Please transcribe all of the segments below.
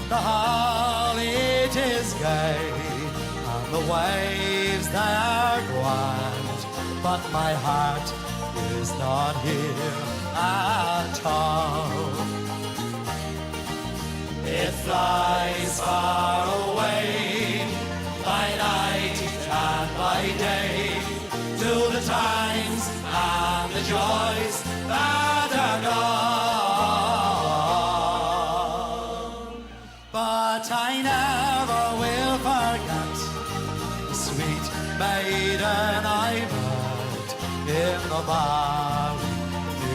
The holly is gay, and the waves they are grand, but my heart is not here at all. It flies far away, by night and by day, to the times and the joys that are gone. But I never will forget the sweet maiden I met in the valley,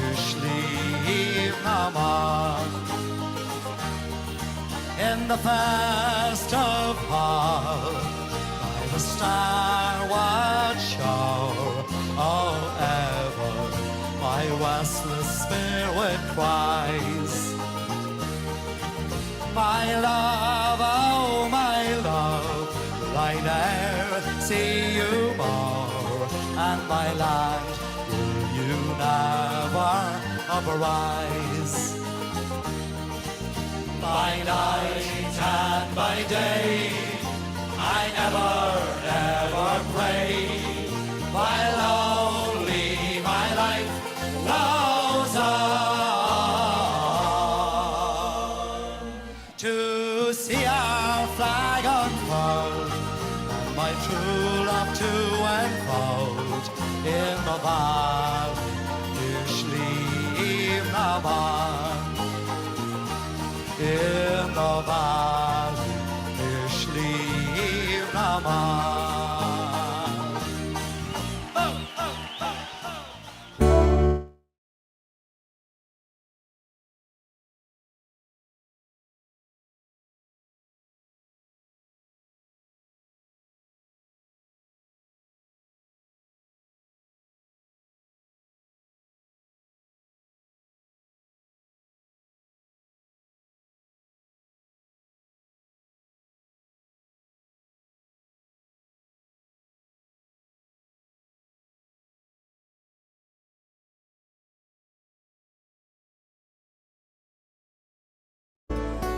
usually Namar. In the first of all, by the starward shore, oh, ever my restless spirit cries. My love, oh, my love, will I ne'er see you more? And my land, will you never uprise? By night and by day, I never pray, while only my life goes on. To see our flag unfurled, and my true love to enfold in the valley, usually Namar. In the valley, usually Namar.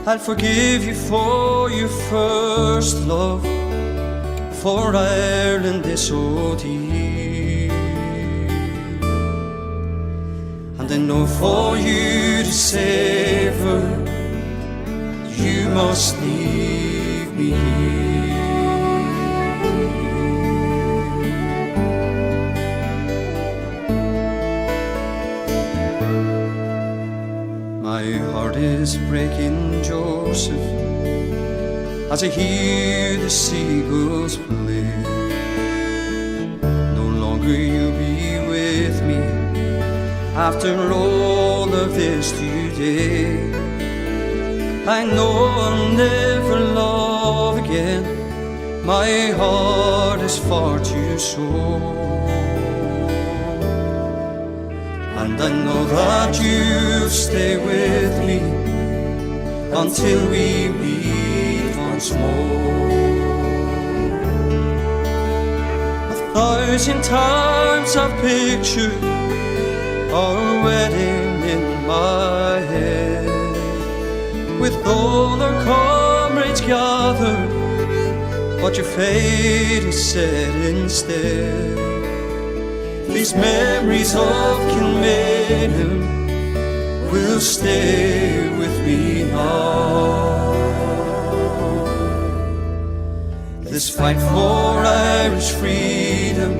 I'll forgive you for your first love, for Ireland is so dear. And I know for you to save her, you must leave me here. My heart is breaking, Joseph, as I hear the seagulls play. No longer you'll be with me after all of this today. I know I'll never love again, my heart is far too sore. And I know that you'll stay with me until we meet once more. 1,000 times I've pictured our wedding in my head, with all our comrades gathered, but your fate is set instead. These memories of Kilmainham will stay with me now. This fight for Irish freedom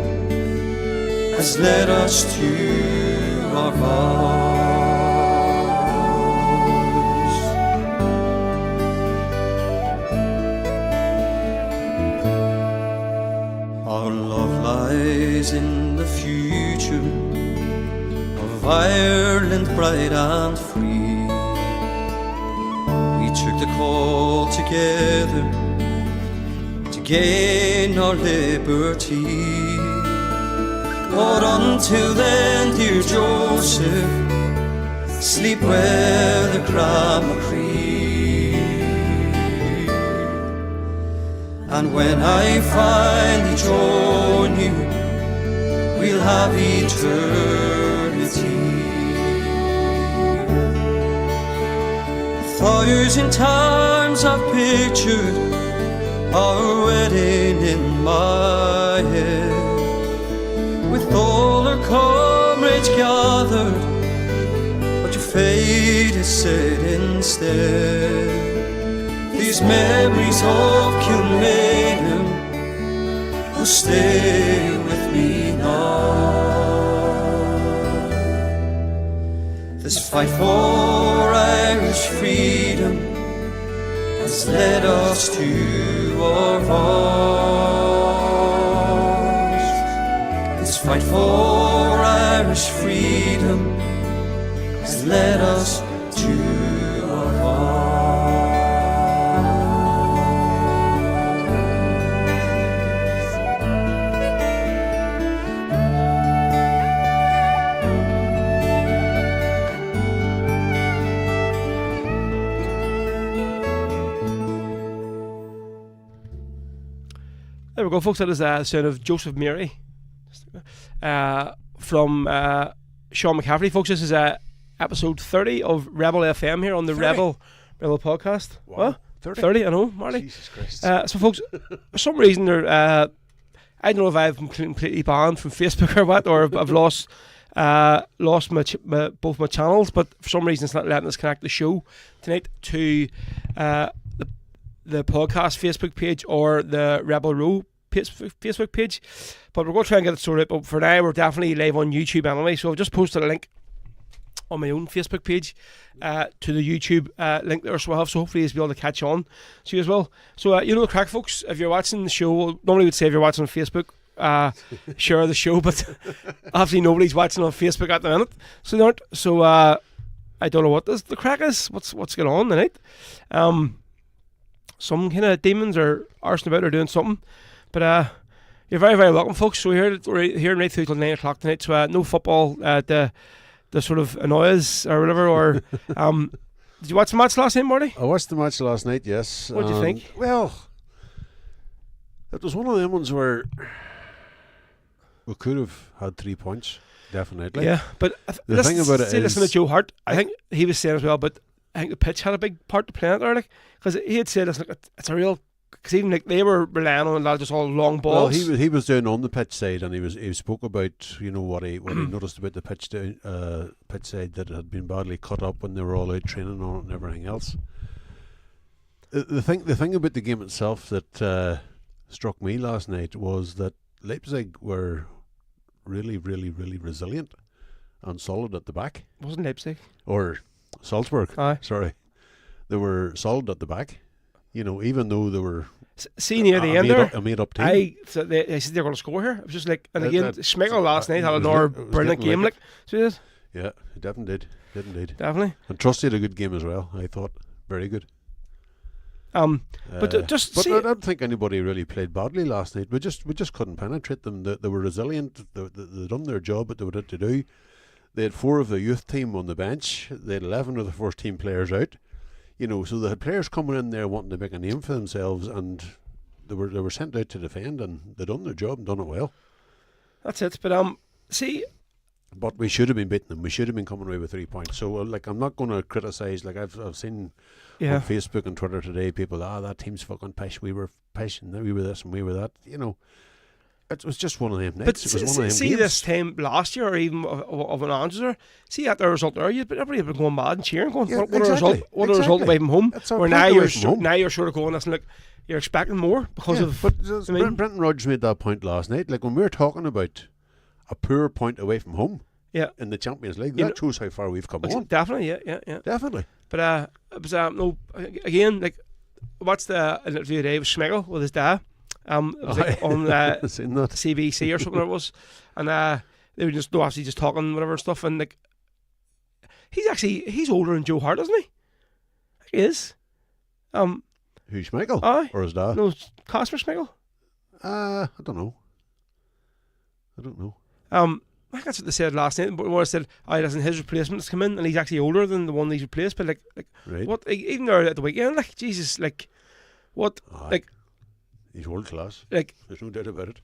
has led us to our vows. Our love lies in the future of Ireland bright and free. We took the call together to gain our liberty. But until then, dear Joseph, sleep well the Gramacree. And when I finally join you, we'll have eternity. 1,000 times I've pictured our wedding in my head, with all our comrades gathered, but your fate is set instead. These memories of Kilmainham will stay with me now. This fight for Irish freedom has led us to our arms. This fight for Irish freedom has led us to our arms. There we go, folks. That is the sound of Joseph Mary from Sean McCaffrey. Folks, this is episode 30 of Rebel FM here on the 30? Rebel podcast. Wow. What? 30, I know, Marty. Jesus Christ. So, folks, for some reason, I don't know if I've completely banned from Facebook or what, or I've lost both my channels, but for some reason it's not letting us connect the show tonight to the podcast Facebook page or the Rebel Ro Facebook page, but we're going to try and get it sorted. But for now, we're definitely live on YouTube anyway, so I've just posted a link on my own Facebook page to the YouTube link there, so hopefully you'll be able to catch on to you as well. So you know the crack, folks. If you're watching the show, normally we'd say if you're watching on Facebook, share the show, but obviously nobody's watching on Facebook at the minute, so they aren't. So I don't know what the crack is. What's going on tonight? Some kind of demons are arsing about or doing something. But you're very, very welcome, folks. So we're here right through till 9 o'clock tonight. So no football to sort of annoy us or whatever. Or did you watch the match last night, Marty? I watched the match last night, yes. What did you think? Well, it was one of them ones where we could have had 3 points, definitely. Yeah, but The thing about it is, listen to Joe Hart. I think he was saying as well, but I think the pitch had a big part to play in it there, like, because he had said it's a real. Because even like they were relying on a lot of just all long balls. Well, he was down on the pitch side, and he spoke about what he noticed about the pitch side that it had been badly cut up when they were all out training on it and everything else. The thing about the game itself that struck me last night was that Leipzig were really, really, really resilient and solid at the back. Wasn't Leipzig Or Salzburg? Aye. Sorry, they were solid at the back. Even though they were near the end there, a made-up team. I said they're going to score here. It was just like, and again, Schmeichel last night had another brilliant game. Like, so he did. Yeah, he definitely did. Definitely. And Trusty had a good game as well. I thought very good. But I don't think anybody really played badly last night. We just couldn't penetrate them. They were resilient. They done their job, what they had to do. They had 4 of the youth team on the bench. They had 11 of the first team players out. So they had players coming in there wanting to make a name for themselves, and they were sent out to defend, and they done their job and done it well. That's it. But But we should have been beating them. We should have been coming away with 3 points. So I'm not going to criticise. Like I've seen on Facebook and Twitter today, people that team's fucking pish. We were pish, and we were this and we were that. It was just one of them nights. It was one of them see games. this time last year, or even of an answer. See at the result there, everybody had been going mad and cheering, going, Yeah, what a result! What a result away from home. Where now you're sort of going, listen, look, you're expecting more because of. But Brenton Rodgers made that point last night. Like when we were talking about a poor point away from home, in the Champions League, that shows how far we've come on. Definitely, yeah, Definitely. But it was no again like what's the interview today with Schmeichel with his dad. It was like on CBC or something it was, and they were just obviously just talking whatever and stuff, and like he's older than Joe Hart, isn't he? He is. Who, Schmeichel? Aye. Or his dad? No, Casper Schmeichel. I don't know. I think that's what they said last night. But what I said, listen, his replacement has come in, and he's actually older than the one he's replaced. But like right. What? Even there at the weekend, like Jesus, like what? Like he's world class. Like there's no doubt about it.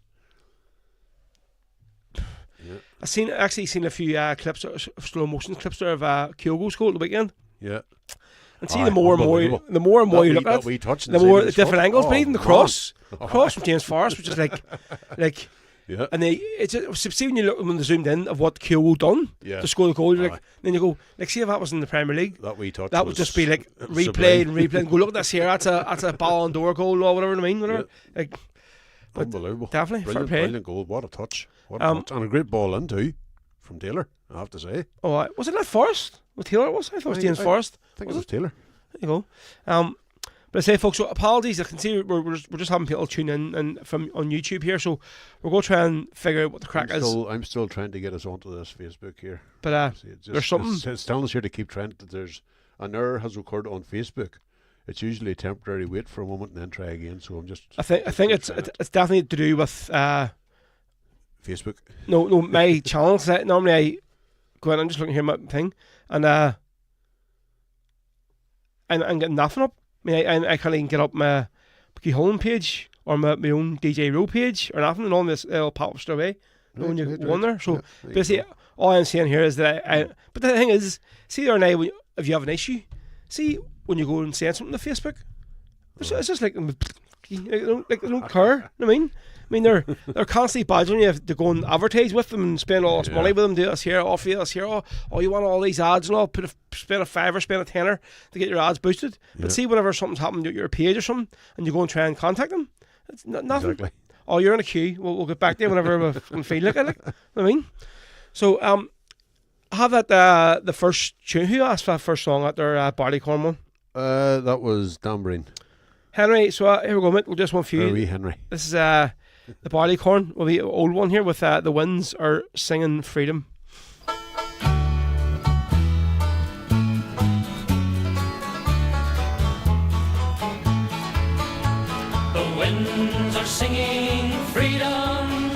Yeah. I've actually seen a few clips, slow motion clips there of Kyogo's goal at the weekend. Yeah. And see, the more and more you look at it, the more different angles. But even the cross from James Forrest, which is like. Yeah. And see when you look when they zoomed in of what Kyogo done to score the goal, then you go, like, see if that was in the Premier League, that wee touch that would just be like replayed and go, look at this here, that's a Ballad or goal or whatever I mean, whatever. Yeah. Like, unbelievable, definitely brilliant goal. What a touch, and a great ball in too from Taylor, I have to say. Oh, was it not Forrest? With Taylor it was? I thought it was James Forrest. I think it was Taylor. There you go. But I say, folks, so apologies. I can see we're just having people tune in and from on YouTube here, so we're going to try and figure out what the crack is. I'm still trying to get us onto this Facebook here. But there's something. It's telling us here to keep trying. That there's an error has occurred on Facebook. It's usually a temporary wait for a moment and then try again. So I'm just. I think it's definitely to do with Facebook. No, my channels. Normally I go in. I'm just looking here at my thing, and I'm getting nothing up. I mean, I can't even get up my Key Holland page or my own DJ Ro page or nothing, and all this it'll pop up straight away when you go on there. So basically, all I'm saying here is that but the thing is, see there now, if you have an issue, see when you go and say something to Facebook, it's just like they don't care. You know what I mean? I mean, they're constantly badgering you to go and advertise with them and spend all this money with them, do this here, offer you this here, oh, you want all these ads and all, spend a $5 or spend a $10 to get your ads boosted. But see, whenever something's happened to your page or something, and you go and try and contact them, it's nothing. Exactly. Oh, you're in a queue, we'll get back to you whenever we feel like it, like, you know what I mean? So, I have that, the first tune, who asked for that first song at their Barleycorn one? That was Dan Breen. Henry, so here we go, mate, we'll just one for you. Wee Henry. This is, the Barleycorn will be an old one here with the winds are singing freedom. The winds are singing freedom,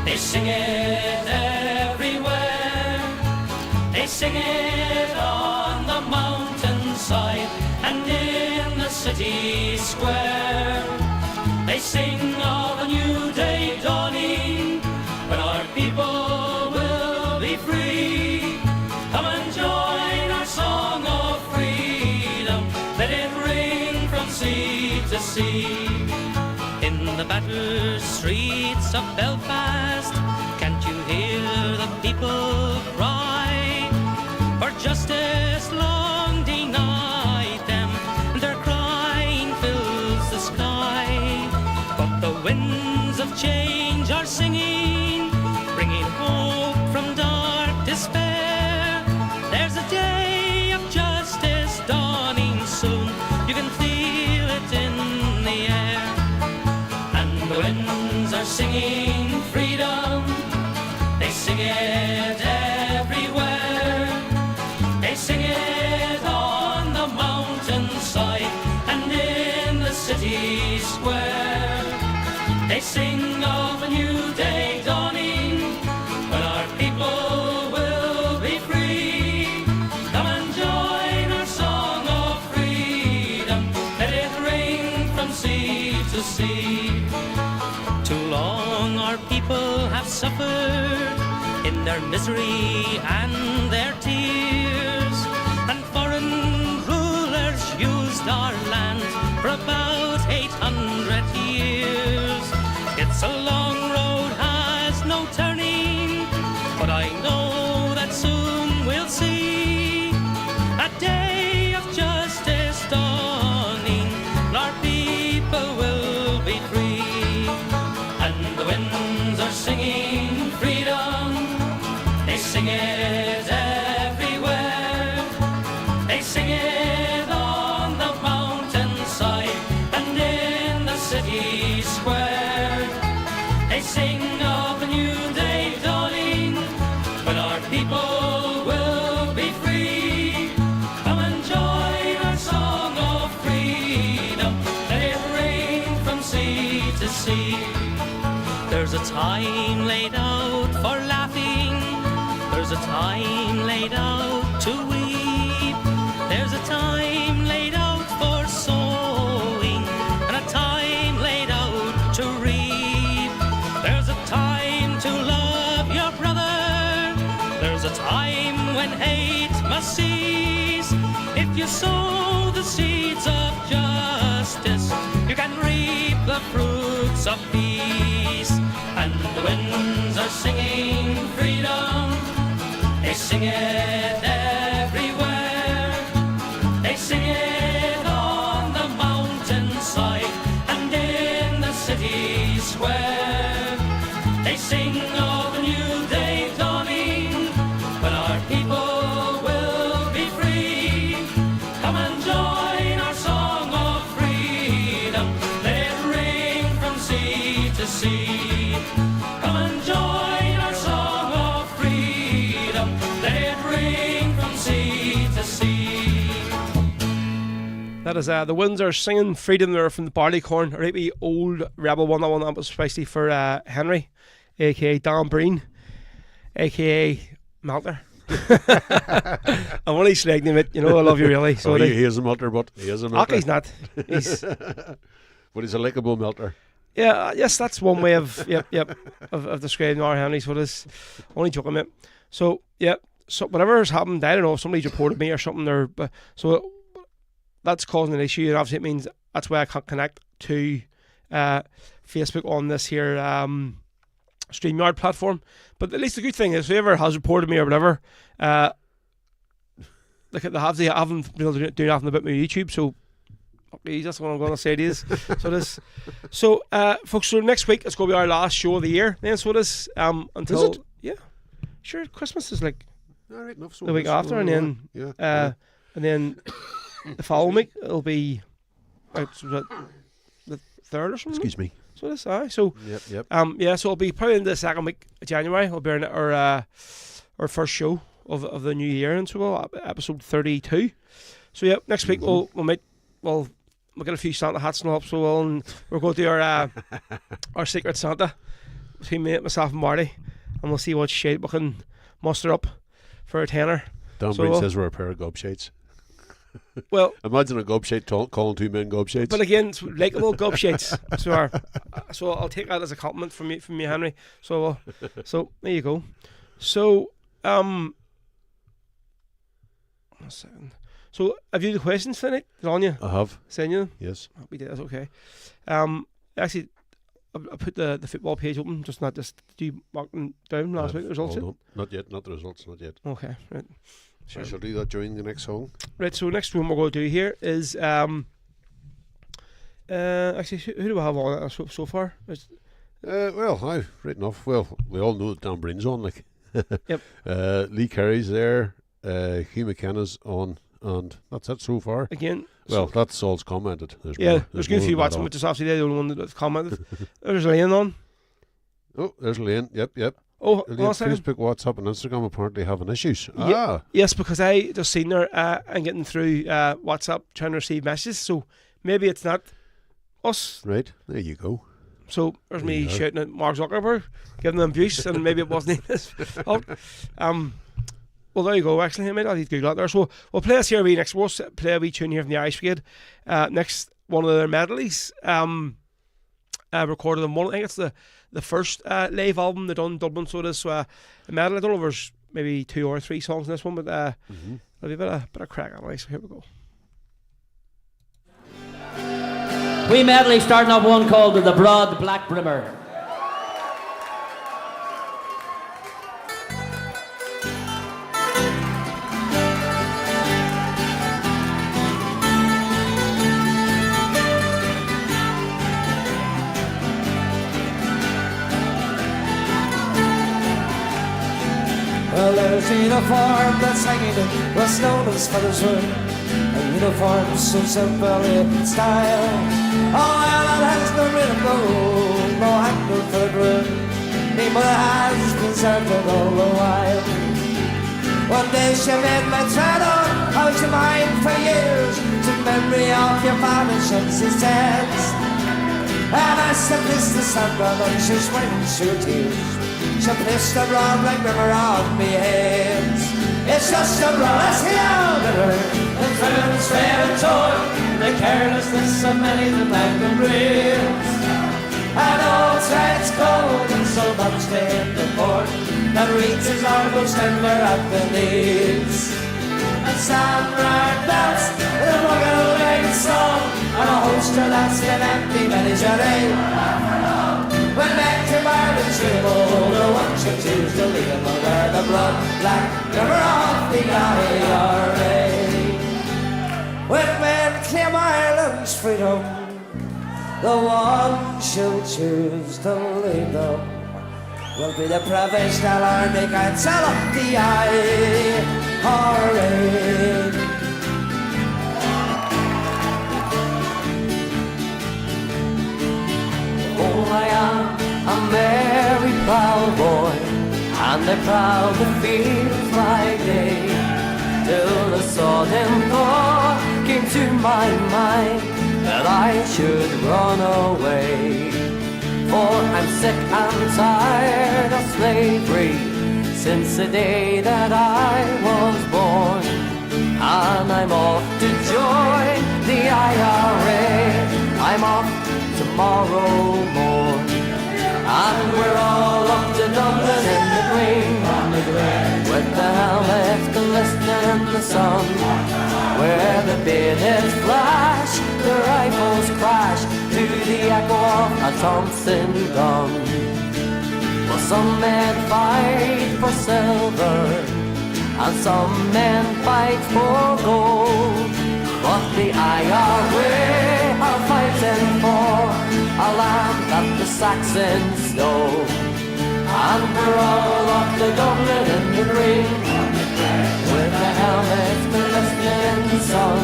they sing it everywhere. They sing it on the mountainside and in the city square. They sing of a new day dawning, when our people will be free. Come and join our song of freedom, let it ring from sea to sea. In the battered streets of Belfast, can't you hear the people cry? For justice long denied them, their crying fills the sky. But the winds of change are singing, bringing hope from dark despair. There's a day of justice dawning soon, you can feel it in the air. And the winds are singing freedom, they sing it everywhere. They sing it on the mountainside and in the city square. They sing of a new day dawning, when our people will be free. Come and join our song of freedom, let it ring from sea to sea. Too long our people have suffered in their misery and their tears, and foreign rulers used our land for about 800 years. It's a long road, has no turning, but I know that soon we'll see a day of justice dawning, and our people will be free. And the winds are singing freedom, they sing it everywhere. They sing it on the mountainside and in the city square. They sing of a new day dawning, when our people will be free. Come and join our song of freedom, let it ring from sea to sea. There's a time laid out for laughing, there's a time laid out to weep. There's a time laid out for sowing, and a time laid out to reap. There's a time to love your brother, there's a time when hate must cease. If you sow Prince of Peace. And the winds are singing freedom, they sing it everywhere. They sing it on the mountainside and in the city square. They sing of a new day dawning when our people will be free. Come and join our song of freedom, let it ring from sea to sea. Come and join our song of freedom, let it ring from sea to sea. That is the Winds are singing freedom there from the Barleycorn, a right wee old rebel one. That one that was especially for Henry, aka Dan Breen, aka Melter. I'm only slagging him, you know I love you really. So he is a melter, but he is a melter. He's not. He's But he's a likeable melter. yeah, yes, that's one way of of describing our Henry. So this only joking, mate. So yeah, so whatever has happened, I don't know. Somebody's reported me or something there, but so that's causing an issue, and obviously it means that's why I can't connect to Facebook on this here StreamYard platform. But at least the good thing is, whoever has reported me or whatever, they haven't been able to do nothing about my YouTube. So okay, that's what I'm going to say to you. So folks, so next week it's going to be our last show of the year. Then so it is until Is it? Yeah, sure. Christmas is like All right, enough. So the week after, and then and then the following week it'll be the 3rd or something. Excuse me. So this, so Yep. yeah, so it'll be probably in the second week of January. It'll be our first show of the new year, and so we'll episode 32. So yeah, next week we'll get a few Santa hats and all up. So we're going to do our secret Santa between myself and Marty, and we'll see what shade we can muster up for a tenner. Dan Breen says we're a pair of gobshites. Well, imagine a gobshite calling two men gobshites. but again, it's likeable gobshites. So I'll take that as a compliment from you, Henry. So there you go. So one second. So have you the questions tonight? Is it on you? I have. Send you? Yes. We did. That's okay. Actually, I put the football page open, just do you mark them down last week results. No, not yet. Not the results. Not yet. Okay, right. I shall do that during the next song. Right, so next one we're going to do here is actually who do we have on so far? Well, I've written off. Well, we all know that Dan Breen's on, like. Yep. Lee Carey's there. Hugh McKenna's on, and that's it so far. Again. Well, that's all's commented. There's there's good few watching, but just obviously they're the only one that's commented. There's Lane on. Oh, there's Lane. Yep. Oh, Facebook, WhatsApp, and Instagram apparently having issues. Yes, because I just seen her and getting through WhatsApp trying to receive messages. So maybe it's not us. Right, there you go. So there's me shouting at Mark Zuckerberg, giving them abuse, and maybe it wasn't his fault. Well, there you go. Actually, I might not need to Google that there. So we'll play us here. We'll play a wee tune here from the Irish Brigade. Next, one of their medleys. Recorded them one. I think it's the first live album they done in Dublin. So it is a medley. I don't know if there's maybe 2 or 3 songs in this one, but it'll be a bit of crack anyway. So here we go. We medley starting up one called The Broad Black Brimmer. Well, there's a uniform that's hanging in what's known as Father's Wood. A uniform so simple in style. Oh, well, it has no rhythm, no handle for the groove. Me mother has been serving all the while. One day she made my tread on out your mind for years, to memory of your father shakes his head. And I said this to Sandra, and she's wiping through tears. She placed a broad black river on me head. It's just a broad river, the villains red and torn, the carelessness of many the black and breeds. And all threads cold and so much in the port that reads his almost tender at the knees. And samurai belts with a rugged old song, and a holster that's been empty many a day. to Liam, where the blood black river of the IRA. When men claim Ireland's freedom, the one she'll choose to lead them will be the Provisional Army Council of the IRA. Oh, I am a merry proud boy, and I'm proud to feel my day, till the sudden thought came to my mind that I should run away. For I'm sick and tired of slavery since the day that I was born, and I'm off to join the IRA. I'm off tomorrow morn, and we're all up to Dublin in the green, with the helmets glistening in the sun, where the bayonets flash, the rifles crash to the echo of a Thompson gun. Well, some men fight for silver, and some men fight for gold, but the IRA are fighting for a land that the Saxons stole. And we're all up to Dublin in the green, with the helmets glistening in the sun,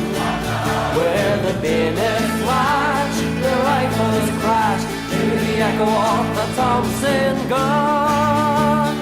where the bayonets flash, the rifles crash to the echo of the Thompson gun.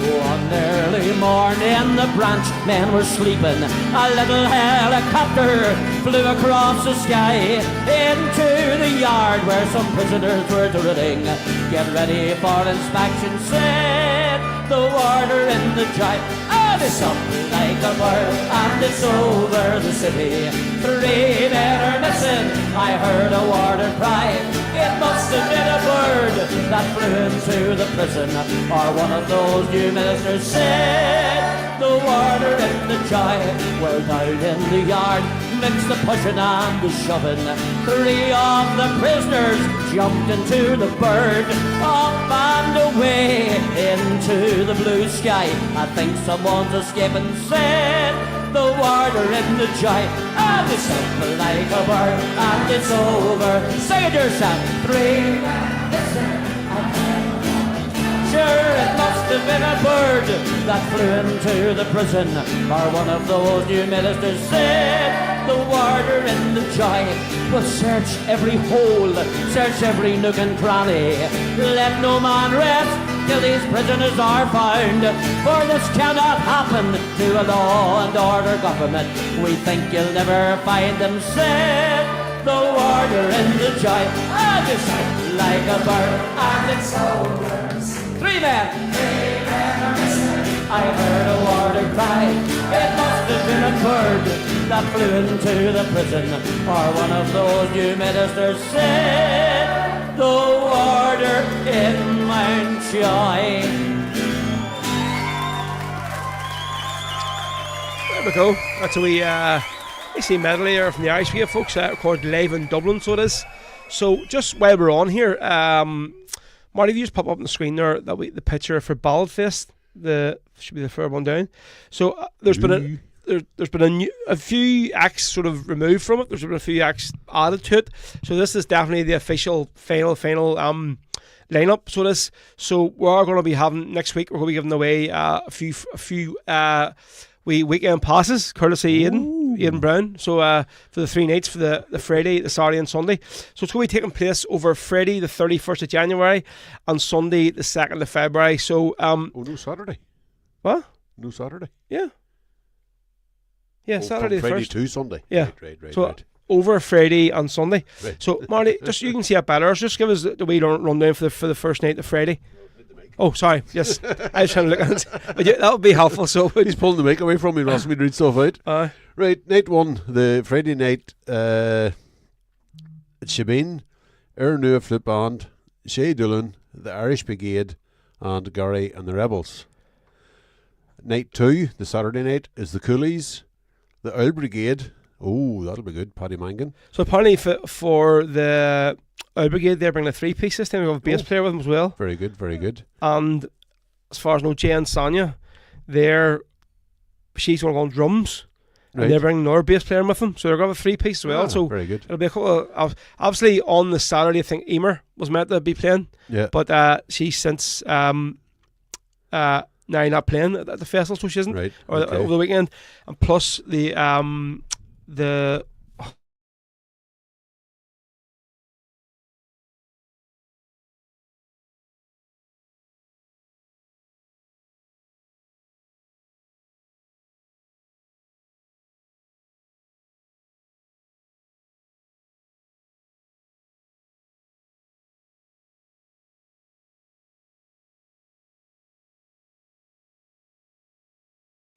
One early morning the branch men were sleeping. A little helicopter flew across the sky into the yard where some prisoners were drilling. Get ready for inspection, said the warder in the jibe. And it's up like a bird and it's over the city. 3 men are missing, I heard a warder cry. It must have been a bird that flew into the prison, or one of those new ministers, said the warder in the jibe. Well, down in the yard, mixed the pushing and the shoving. 3 of the prisoners jumped into the bird, up and away into the blue sky. I think someone's escaping, said the warder in the jibe. And it's up like a bird and it's over. Say it yourself. 3 Sure, it must have been a bird that flew into the prison, or one of those new ministers, said the warder in the jibe. Well, search every hole, search every nook and cranny. Let no man rest till these prisoners are found, for this cannot happen to a law and order government. We think you'll never find them, said the warder in the jibe. And it's like a bird and it's over. 3 men are missing, I heard a warder cry. It must have been a bird that flew into the prison, or one of those new ministers, said the warder in Mountjoy. There we go. That's a wee AC medley there from the Irish Wave, folks, recorded live in Dublin, so it is. So just while we're on here, Marty, if you just pop up on the screen there the picture for Ballad Fest, should be the third one down. So there's been a few acts sort of removed from it. There's been a few acts added to it. So this is definitely the official final lineup. So we are going to be having next week. We're going to be giving away a few weekend passes, courtesy Aidan Brown. So for the 3 nights, for the Friday, the Saturday and Sunday. So it's going to be taking place over Friday the 31st of January and Sunday the 2nd of February. So no Saturday. What? No Saturday. Yeah. Yeah, Saturday the Friday 1st. to Sunday. Yeah. Right. So over Friday and Sunday. Right. So Marty, just you can see it better. Just give us the wee rundown for the first night of Friday. Oh, sorry. Yes, I was trying to look at it. But yeah, that would be helpful. So he's pulling the mic away from me, Ross. Me read stuff out. Right, night 1, the Friday night. It's Shebeen, Nua Flute Band, Shay Doolan, the Irish Brigade, and Gary and the Rebels. Night 2, the Saturday night, is the Coolies, the Oil Brigade, Oh, that'll be good. Paddy Mangan. So apparently for the Brigade, they're bringing a 3-piece this time. We have a bass player with them as well. Very good, very good. And as far as I know, Jay and Sonia, she's going to go on drums. Right. And they're bringing another bass player with them. So they're going to have a 3-piece as well. So very good. it'll be a couple of... Obviously, on the Saturday, I think Emer was meant to be playing. Yeah. But she's since... now not playing at the festival, so she isn't. Right. Or Okay. over the weekend. And plus the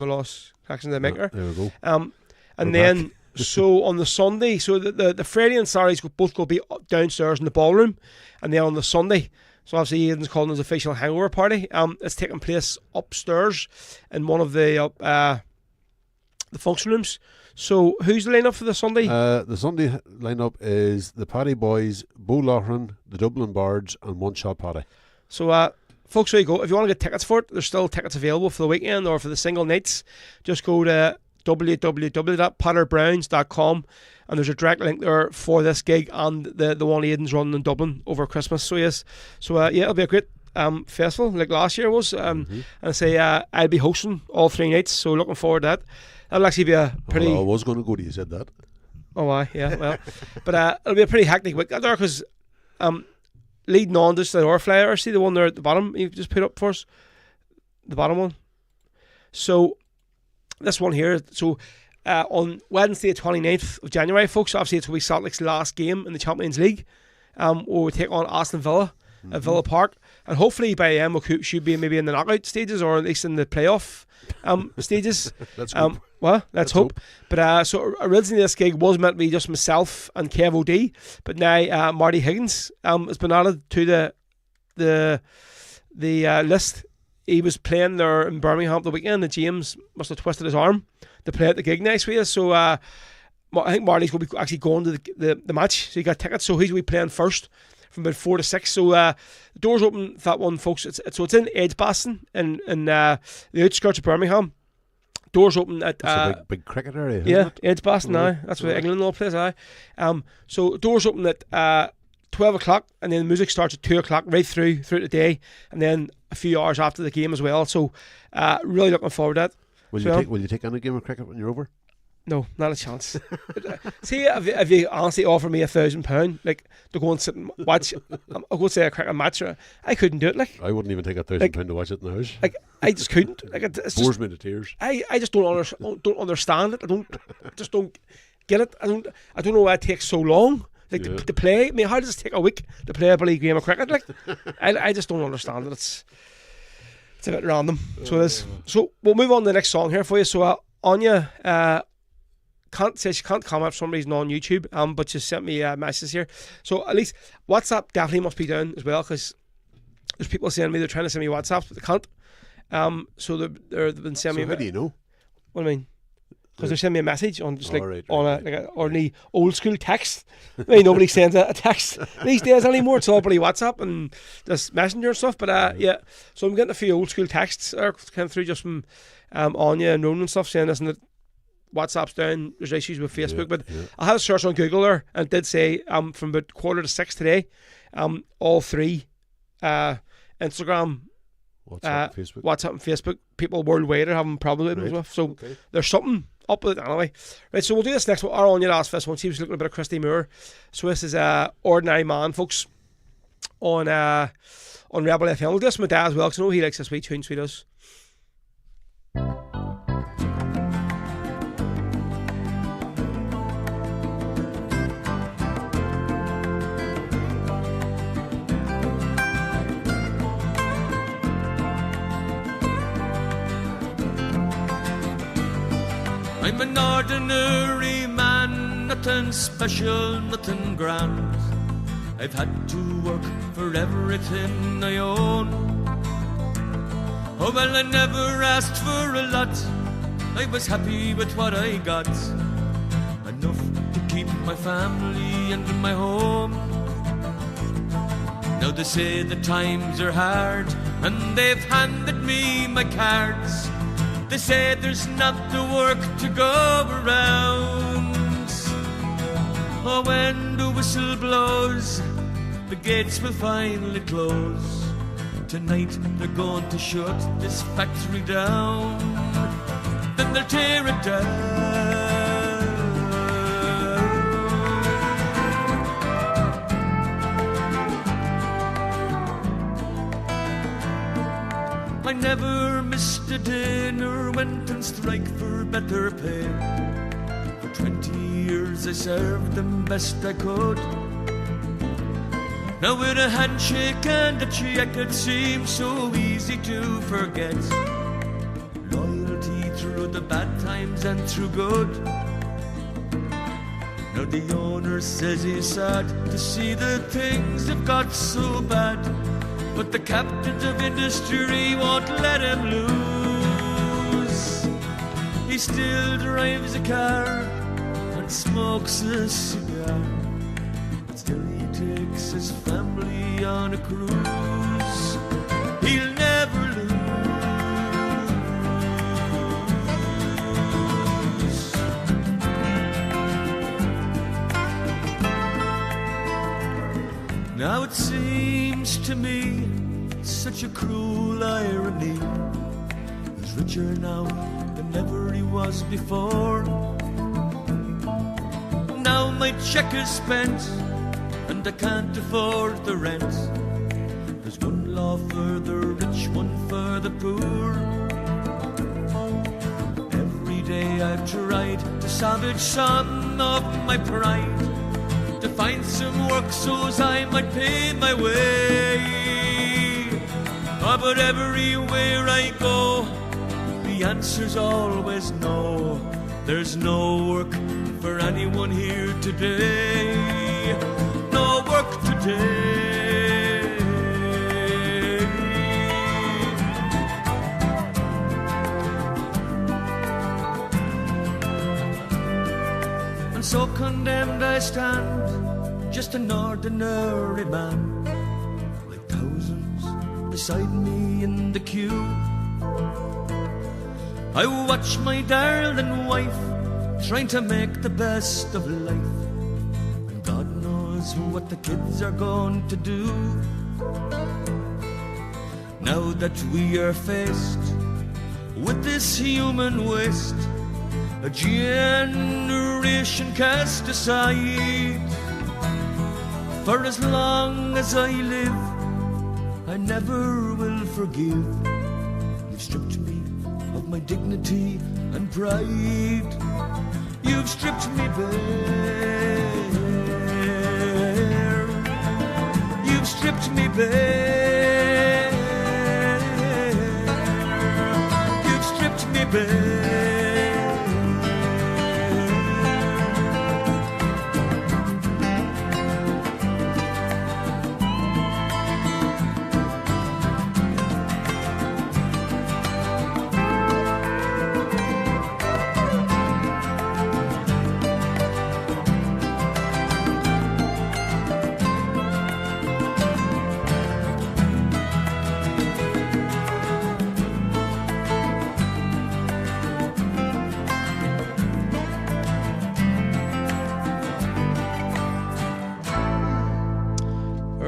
loss action they make her. There we go. And We're then so on the Sunday, so the Friday and Saturdays both going to be downstairs in the ballroom, and then on the Sunday, so obviously Aidan's calling his official hangover party. It's taking place upstairs in one of the function rooms. So who's the lineup for the Sunday? The Sunday lineup is the Paddy Boys, Bo Loughran, the Dublin Bards, and One Shot Paddy. So folks, there you go. If you want to get tickets for it, there's still tickets available for the weekend or for the single nights. Just go to www.patterbrowns.com and there's a direct link there for this gig and the one Aidan's running in Dublin over Christmas. So yes, so yeah, it'll be a great festival like last year was. And I say I'll be hosting all 3 nights, so looking forward to that. That'll actually be a pretty... Well, I was going to go to you said that. Oh, aye, yeah, well. But it'll be a pretty hectic week there because leading on just the flyer, see the one there at the bottom you just put up for us? The bottom one. So, this one here, so on Wednesday the 29th of January, folks, obviously it's going to be Salt Lake's last game in the Champions League. We'll take on Aston Villa at Villa Park. And hopefully by then we should be maybe in the knockout stages or at least in the playoff stages. Let's hope. Well, let's hope. But so originally this gig was meant to be just myself and Kev O'D, but now Marty Higgins has been added to the list. He was playing there in Birmingham the weekend, and James must have twisted his arm to play at the gig next week. So I think Marty's going to be actually going to the match. So he got tickets. So he's going to be playing first from about 4 to 6. So the doors open for that one, folks. It's in Edgbaston in the outskirts of Birmingham. Doors open at That's a big cricket area, isn't yeah, it? Edgbaston. Aye, that's where England all plays. Aye. So doors open at 12 o'clock, and then the music starts at 2 o'clock right through the day, and then a few hours after the game as well. So really looking forward to that. Will you take on a game of cricket when you're over? No, not a chance. See, if you honestly offer me £1,000, like to go and sit and watch, I'll go say a cricket match. I couldn't do it. Like I wouldn't even take £1,000 to watch it in the house. Like I just couldn't. Like it's Bores just, me to tears. I just don't understand it. I just don't get it. I don't know why it takes so long. Like to play. I mean, how does it take a week to play a bloody game of cricket? Like I just don't understand it. It's a bit random. So it is. So we'll move on to the next song here for you. So Anya she can't comment for some reason on YouTube, but she sent me a message here. So at least WhatsApp definitely must be down as well, because there's people saying to me they're trying to send me WhatsApp, but they can't. So they've been sending me. How do you know? What do I mean? Because they're sending me a message on just like Right. like an ordinary old school text. I mean, nobody sends a text these days anymore. It's all pretty WhatsApp and just Messenger and stuff. But yeah, so I'm getting a few old school texts coming through just from Anya and Ronan and stuff saying this and that. WhatsApp's down, there's issues with Facebook, but I had a search on Google there and it did say from about 5:45 today, all 3 Instagram, WhatsApp and Facebook, people worldwide are having problems with them as well. So there's something up with it anyway. Right, so we'll do this next one. Our Anya last this one. She was looking a bit of Christy Moore. So this is Ordinary Man, folks, on Rebel FM. We'll do this with my dad as well, because I know he likes this wee tune, so he does. I'm an ordinary man, nothing special, nothing grand. I've had to work for everything I own. Oh well, I never asked for a lot, I was happy with what I got. And keep my family and my home. Now they say the times are hard, and they've handed me my cards. They say there's not the work to go around. Oh, when the whistle blows, the gates will finally close. Tonight they're going to shut this factory down. Then they'll tear it down. I never missed a dinner, went on strike for better pay. For 20 years I served them best I could. Now with a handshake and a check it seems so easy to forget. Loyalty through the bad times and through good. Now the owner says he's sad to see the things have got so bad, but the captains of industry won't let him lose. He still drives a car and smokes a cigar, but still he takes his family on a cruise. He'll never lose. Now it seems to me such a cruel irony. He's richer now than ever he was before. Now my check is spent and I can't afford the rent. There's one law for the rich, one for the poor. Every day I've tried to salvage some of my pride, to find some work so as I might pay my way. Oh, but everywhere I go, the answer's always no. There's no work for anyone here today. No work today. And so condemned I stand, just an ordinary man, like thousands beside me in the queue. I watch my darling wife trying to make the best of life, and God knows what the kids are going to do. Now that we are faced with this human waste, a generation cast aside. For as long as I live, I never will forgive. You've stripped me of my dignity and pride. You've stripped me bare. You've stripped me bare. You've stripped me bare.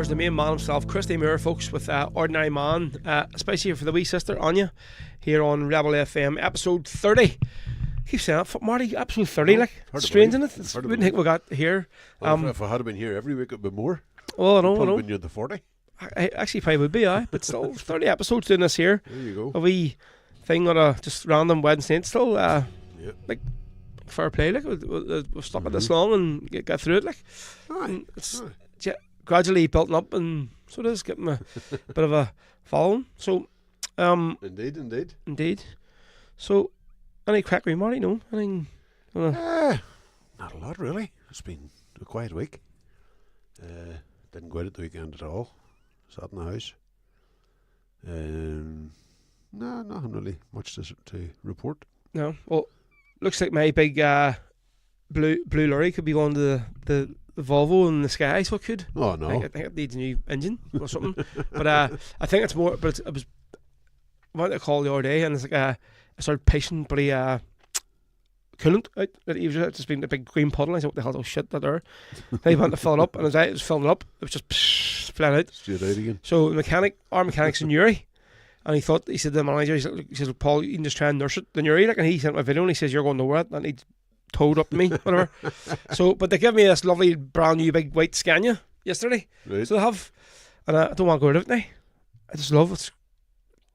The main man himself, Christy Moore, folks, with Ordinary Man, especially for the wee sister Anya, here on Rebel FM, episode 30. Keep saying that, Marty, episode 30, like, strange, isn't it? It's, wouldn't think we got here. Well, if I had been here every week, it'd be more. Well, I know, probably been near the 40. I actually probably would be, but still, 30 episodes doing this here. There you go. A wee thing on a just random Wednesday night, still, like, fair play, like, we've stuck it this long and get through it, like. Aye. It's gradually building up, and so it is getting a bit of a following. So, indeed. So, any crack with Marty? No, anything? Not a lot really. It's been a quiet week. Didn't go out at the weekend at all. Sat in the house. No, nothing really much to report. No. Well, looks like my big blue lorry could be going to the Volvo in the sky, so it could. Oh no. I think it needs a new engine or something. But I think it's more. But it was. I went to call the other day, and it's like I started pissing, but he couldn't. He was just being a big green puddle. I said, "What the hell? Oh shit, that there." Then he went to fill it up, and as I was filling it up, it was just flat out. Straight out again. So our mechanic's in Uri, and he said to the manager, he said, Paul, you can just try and nurse it, the Uri, like, and he sent my video, and he says, you're going nowhere, that needs towed up to me, whatever. So, but they give me this lovely brand new big white Scania yesterday, Right. so they have, and I don't want to go rid of it now. I just love it.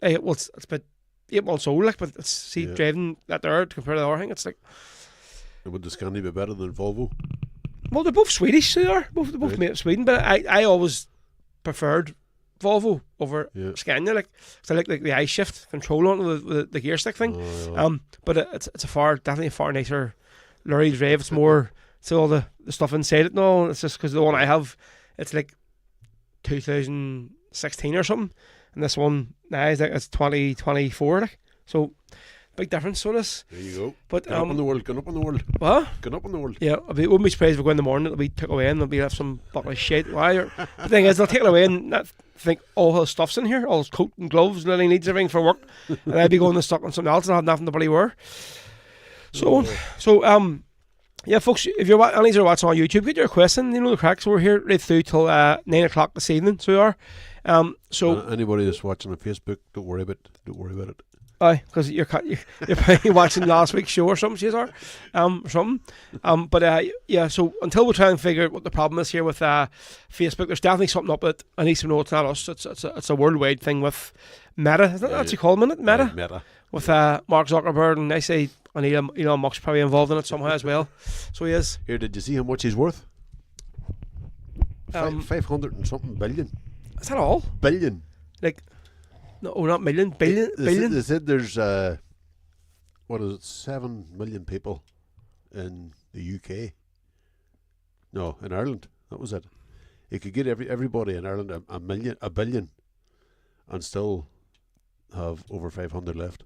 It's about 8 months old, like, but it's driving that there compared to the other thing, it's like. And would the Scania be better than Volvo? Well, they're both Swedish, so they are. They're both made of Sweden, but I always preferred Volvo over Scania, like, so I like the I shift control on the gear stick thing. But it's definitely a far nicer lorry drive. It's more all the stuff inside it. No, it's just because the one I have, it's like 2016 or something, and this one now is like it's 2024, like, so. Big difference on this. There you go. But Get up in the world. Get up in the world. What? Get up in the world. Yeah, wouldn't be surprised if we go in the morning, it'll be took away and there'll be left some bucket of shit. Why? The thing is, they'll take it away and not think all his stuff's in here, all his coat and gloves and everything, needs everything for work, and I'd be going to stock on something else and have nothing to bloody wear. So yeah, folks, if you're any are watching on YouTube, get your question. You know the crack. So we're here right through till 9 o'clock this evening. So we are. So anybody that's watching on Facebook, don't worry about it. Aye, because you're probably watching last week's show or something, or something. But yeah. So until we try and figure out what the problem is here with Facebook, there's definitely something up that I need to know. It's not us. It's a worldwide thing with Meta. Isn't that what you call them? Meta. Meta. With Mark Zuckerberg, and they say Elon Musk's probably involved in it somehow as well. So he is. Here, did you see how much he's worth? 500 and something billion. Is that all? Billion. Like. No, not million, billion. They said there's 7 million people in the UK. No, in Ireland. That was it. He could get everybody in Ireland a billion, and still have over 500 left.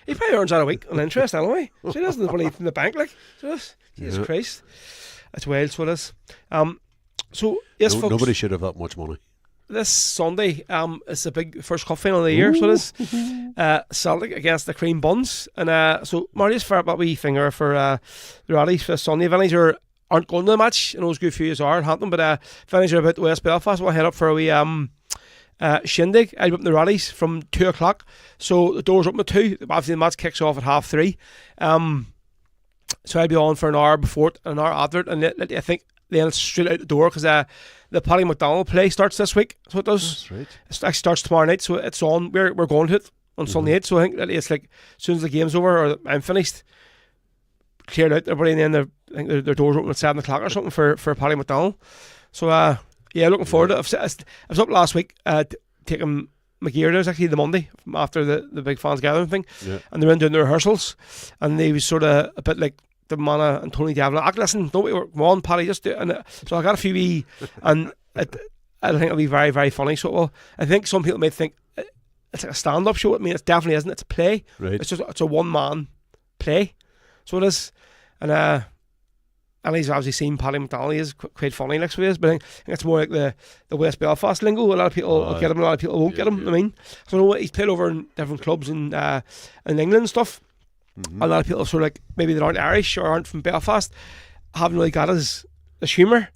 He probably earns that a week on interest anyway. So he doesn't have money from the bank, like. So Jesus Christ, that's wild. So it is. So yes, folks. Nobody should have that much money. This Sunday is the big first cup final of the year, so it is Celtic against the Cream Buns. And so Marty's for a wee finger for the rallies for Sunday. If any aren't going to the match, I know it's good for you as are in Hampton, but if any are about West Belfast, we'll head up for a wee shindig. I'll be up in the rallies from 2 o'clock, so the doors open at 2. Obviously the match kicks off at 3:30. So I'll be on for an hour before it, an hour after it, and I think then it's straight out the door because the Paddy McDonald play starts this week, so it does. That's right. It actually starts tomorrow night, so it's on. We're going to it on Sunday night, so I think that it's like as soon as the game's over or I'm finished, cleared out everybody, and then I think their doors open at 7 o'clock or something for Paddy McDonald. So yeah, looking forward to it. I was up last week taking McGear. It was actually the Monday after the big fans gathering thing, and they were in doing the rehearsals, and they was sort of a bit like the Mana and Tony Devlin. Listen, don't come on, Paddy, just do it. And so I got a few wee, and I think it'll be very, very funny. So I think some people may think it's like a stand-up show. I mean, it definitely isn't. It's a play. Right. It's a one-man play. So it is. And he's obviously seen Paddy McDonald. He is quite funny, like so he is. But I think it's more like the West Belfast lingo. A lot of people will get him, a lot of people won't get him. I mean, so I know he's played over in different clubs in England and stuff. A lot of people sort of like maybe that aren't Irish or aren't from Belfast haven't really got his humour.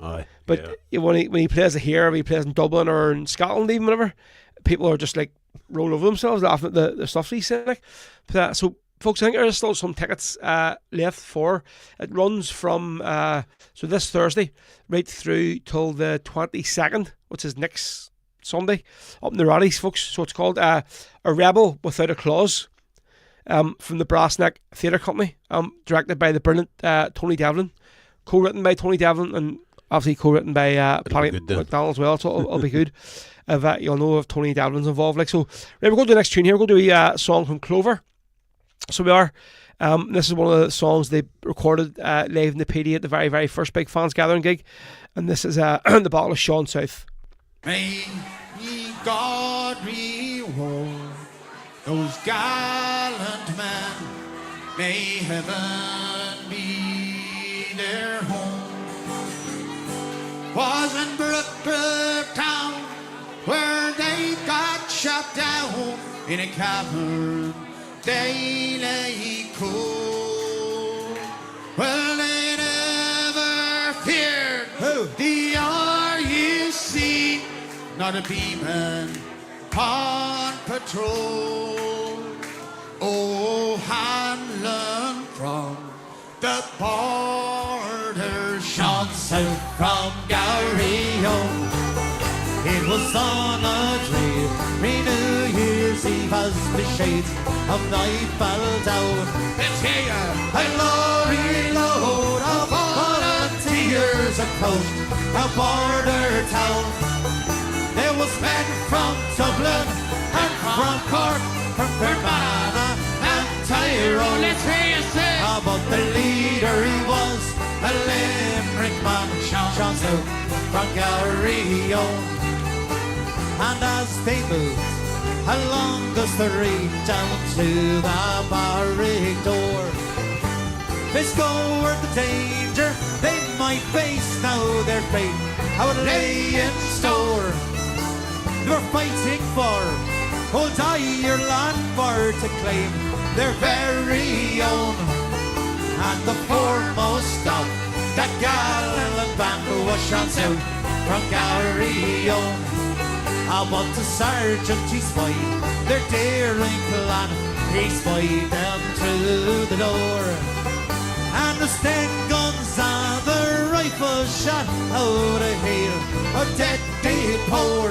But when he plays it here, or he plays in Dublin or in Scotland, even whatever, people are just like roll over themselves laughing at the stuff he's saying. Like. But, so folks, I think there's still some tickets left for. It runs from so this Thursday right through till the 22nd, which is next Sunday, up in the Rallies, folks. So it's called A Rebel Without a Clause. From the Brassneck Theatre Company, directed by the brilliant Tony Devlin, co-written by Tony Devlin, and obviously co-written by Paddy McDonald as well, so it'll be good if you'll know if Tony Devlin's involved. Like so, right, we're going to do the next tune here. We're going to do a song from Clover. So we are. This is one of the songs they recorded live in the PD at the very, very first big fans gathering gig, and this is the Battle of Sean South. May ye God reward those gallant men. May heaven be in a cavern they lay cool. Well, they never feared the RUC, not a beeman on patrol. Oh, Hanlon from the border, shot south from Garryo. It was on a dreary New Year's Eve as the shades of night fell down. Let's hear a lorry load of volunteers approached a border town. There was men from Dublin and from Cork, from Fermanagh and Tyrone. Let's hear you say. But the leader he was a Limerick man, shot out from Garryo. And as they moved along the street down to the barrack door, discovered the danger they might face. Now their fate how it lay in store. They were fighting for old Ireland for to claim their very own. And the foremost of that gallant band was shot out from Garryo. But the sergeant he spied their daring plan. He spied them through the door, and the Sten guns and the rifles shot out a hail of deadly pour.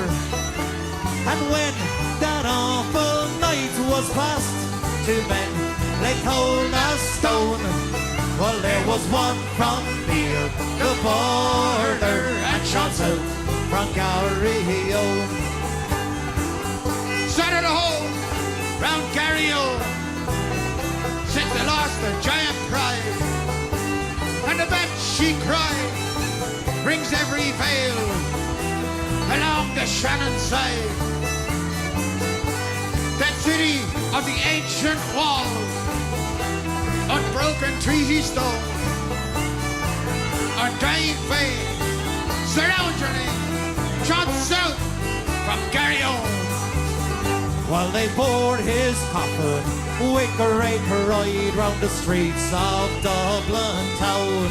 And when that awful night was past, two men lay cold as stone. Well, there was one from near the border and shot out from Garryo. Set the hole round Garryo since they lost their giant pride. And the bet she cried rings every vale along the Shannon side. That city of the ancient wall, unbroken treaty stone, undying fame surrounds your name, shot south from Garryo. While they bore his coffin with great pride round the streets of Dublin town,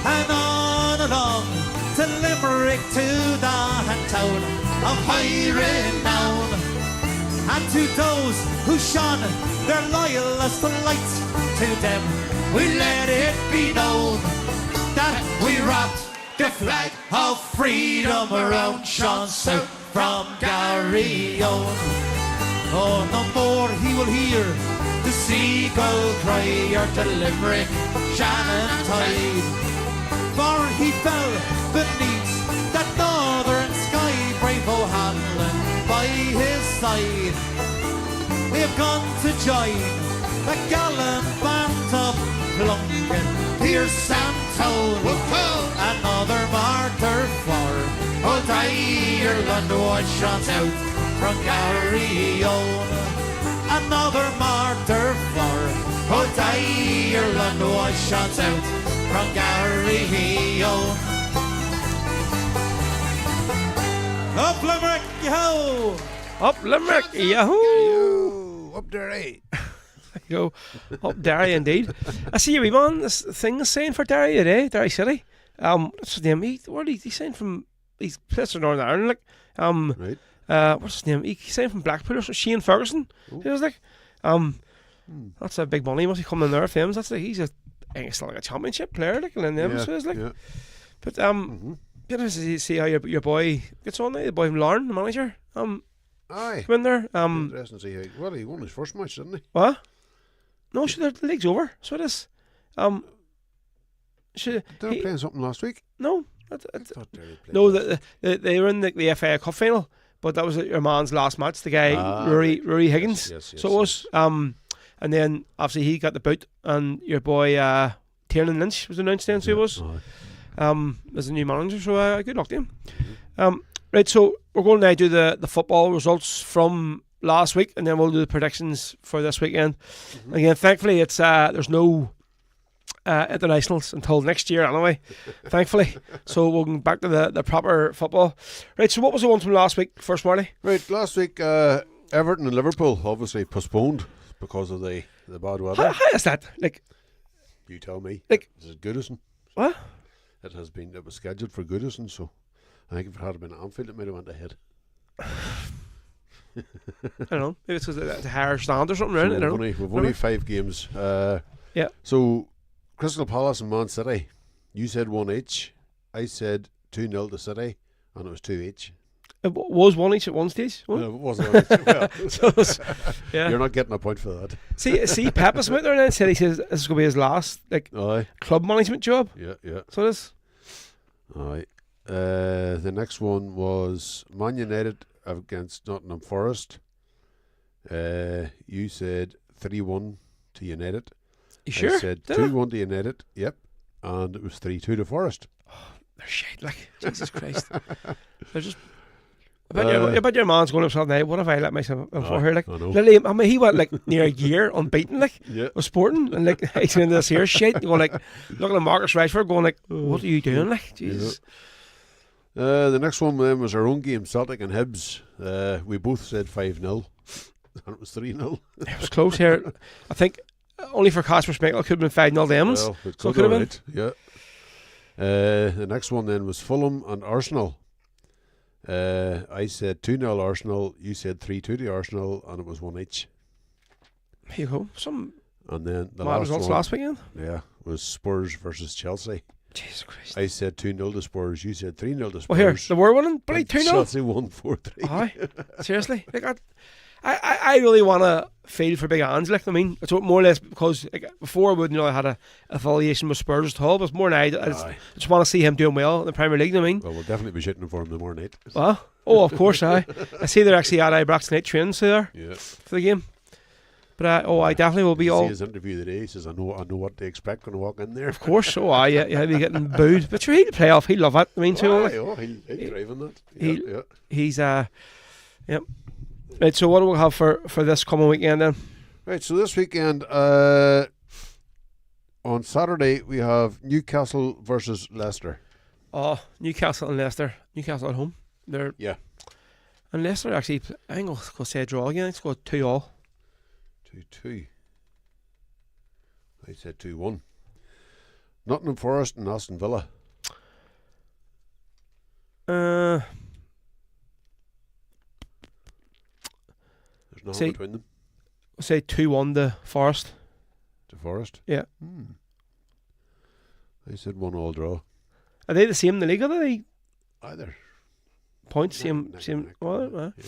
and on along to Limerick, to the town of high renown. And to those who shone their loyalist light, to them we let it be known that we wrapped the flag of freedom around Sean south from Garryo. Oh, no more he will hear the seagull cry or the Limerick Shannon tide, for he fell beneath that northern sky, brave O'Hanlon by his side. We have gone to join the gallant band of Plunket, Pearse and Tone. Another martyr for old Ireland was shot out from Garryo. Another martyr for old Ireland was shot out from Garryo. Up Limerick, yo! Up Limerick, yahoo! Up there, eh? Go up Derry indeed. I see you, wee man. This thing is saying for Derry today, Derry City. What's his name? He's saying from. He's plays for Northern Ireland, like. Right. What's his name? He's saying from Blackpool or something. Shane Ferguson. He was like. That's a big money. Must be coming in there, Fames. That's like he's a. I think it's like a championship player, like, and them. So it's like. Yeah. But interested to see how your boy gets on now. The boy from Larne, the manager. Aye. Come in there. Interesting to see how. Well, he won his first match, didn't he? What? No, the league's over. So it is. They were playing something last week. No. I thought they were playing. No, they were in the FA Cup final, but that was your man's last match. The guy Rory Higgins. Yes, so it was. And then obviously he got the boot, and your boy Tiernan Lynch was announced then. So he was. As a new manager. So good luck to him. Right. So we're going to now do the football results from last week, and then we'll do the predictions for this weekend. Again, thankfully, it's there's no internationals until next year anyway, thankfully. So we'll go back to the proper football. Right, so what was the one from last week, first Marty? Right, last week Everton and Liverpool obviously postponed because of the bad weather. How is that? Like, You tell me. Like- Is it Goodison? what? It was scheduled for Goodison, so I think if it had been Anfield, it might have went ahead. I don't know. Maybe it's because it's a higher stand or something, So right? I don't know. we've only 5 games. Yeah. So Crystal Palace and Man City, you said 1 each. I said 2-0 to City, and it was 2 each. It was 1 each at one stage. No, wasn't it wasn't. On each. Well, it? So it's- yeah. you're not getting a point for that. See, Pep has come out there and said he says this is going to be his last Aye. club management job. Yeah. So it is. Aye. The next one was Man United against Nottingham Forest. You said 3-1 to United. You sure? I said Did I? 2-1 to United. Yep. And it was 3-2 to Forest. They're shite, like, Jesus Christ. They're just. I bet your man's going upside down. What have I let myself in for here? Like, I know. literally, I mean, he went like near a year unbeaten, like, Yeah. with Sporting, and like, he's into this here shit. Going like, looking at Marcus Rashford, going like, what are you doing? Like, Jesus. The next one then was our own game, Celtic and Hibs. We both said 5-0, and it was 3-0. It was close here. I think only for Casper Schmeichel could have been 5-0 Demons. Well, it So it could could have have been. Yeah. The next one then was Fulham and Arsenal. I said 2-0 Arsenal. You said 3-2 to Arsenal, and it was 1 each. Here you go. Some And then the mad last results one, last weekend. yeah, was Spurs versus Chelsea. Jesus Christ. I said 2-0 to Spurs. You said 3-0 to Spurs. Well, here, they were winning, bloody and 2-0. Chelsea won 4-3. Aye, seriously. Like, I really want to feel for Big Ange. Like, I mean, it's more or less because like, before I wouldn't know I had a affiliation with Spurs at all, but it's more now. I just want to see him doing well in the Premier League. I mean, Well, we'll definitely be shitting for him tomorrow night. well, oh, of course, I see they're actually at Ibrox tonight training there Yeah. for the game. But I definitely will be Did you all. see his interview today? He says, I know what to expect when I walk in there. Of course, yeah, he'll be getting booed. But sure, he'll play off. He'll love it. I mean, too. Aye, Like, oh, he'll drive on that. he- Yeah. he's yep. Right, so what do we have for this coming weekend then? Right, so this weekend, on Saturday, we have Newcastle versus Leicester. Oh, Newcastle and Leicester. Newcastle at home. They're Yeah. and Leicester actually. I think I'll say a draw again. It's got 2-2. 2-2. I said 2-1. Nottingham Forest and Aston Villa. There's nothing See- between them. I'll say 2-1 to Forest. To Forest. Yeah. I said 1-1 draw. Are they the same in the league? Are they Either. points? Neck Same. and neck. Well, Yeah.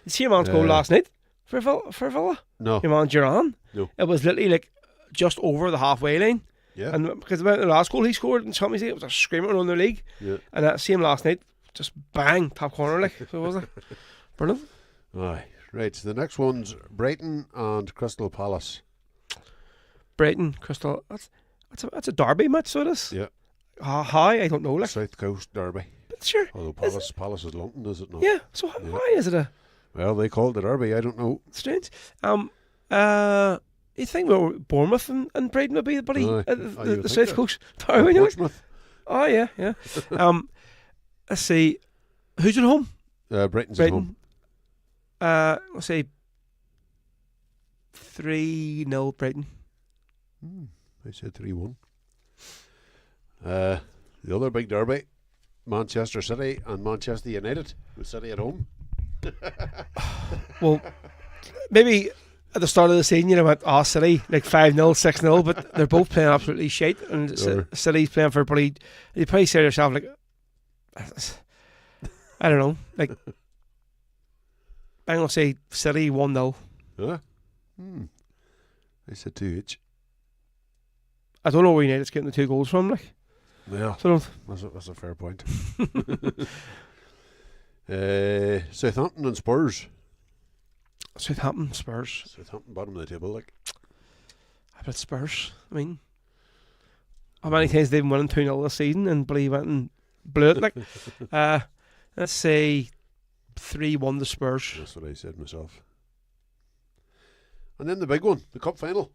you see your man's goal last night for Villa. No. Your man Duran. No. It was literally like just over the halfway line. Yeah. And because about the last goal he scored in Champions League, it was a screamer on the league. Yeah. And that same last night, just bang, top corner like. So was it? Brilliant. Aye. Right, so the next one's Brighton and Crystal Palace. Brighton, Crystal. That's a derby match, so it is. Yeah. How? I don't know. Like, South Coast Derby. but sure. Although Palace is London, is it not? Yeah. So Yeah. why is it a Well, they called it Derby, I don't know. strange? You think Bournemouth and Brighton would be the Aye. Oh, you the would think South that. Coast derby? Wouldn't you like? Portsmouth. Oh yeah. Let's see. Who's at home? Brighton's at home. Brighton. Let's say 3-0 Brighton. I said 3-1. The other big derby, Manchester City and Manchester United, with City at home. Well, maybe at the start of the season you went, City like 5-0, 6-0, but they're both playing absolutely shite, and Sure. City's playing for probably. You probably say to yourself like, I don't know, like I'm gonna say City 1-0. Huh? I said 2 each. I don't know where United's getting the 2 goals from, like. Yeah, So that's a fair point. Southampton and Spurs. Southampton, Spurs. Southampton bottom of the table, like. But Spurs, I mean, how many times they've been winning 2-0 this season and believe it and blew it, like. Let's say 3-1 to Spurs. That's what I said myself. And then the big one, the cup final.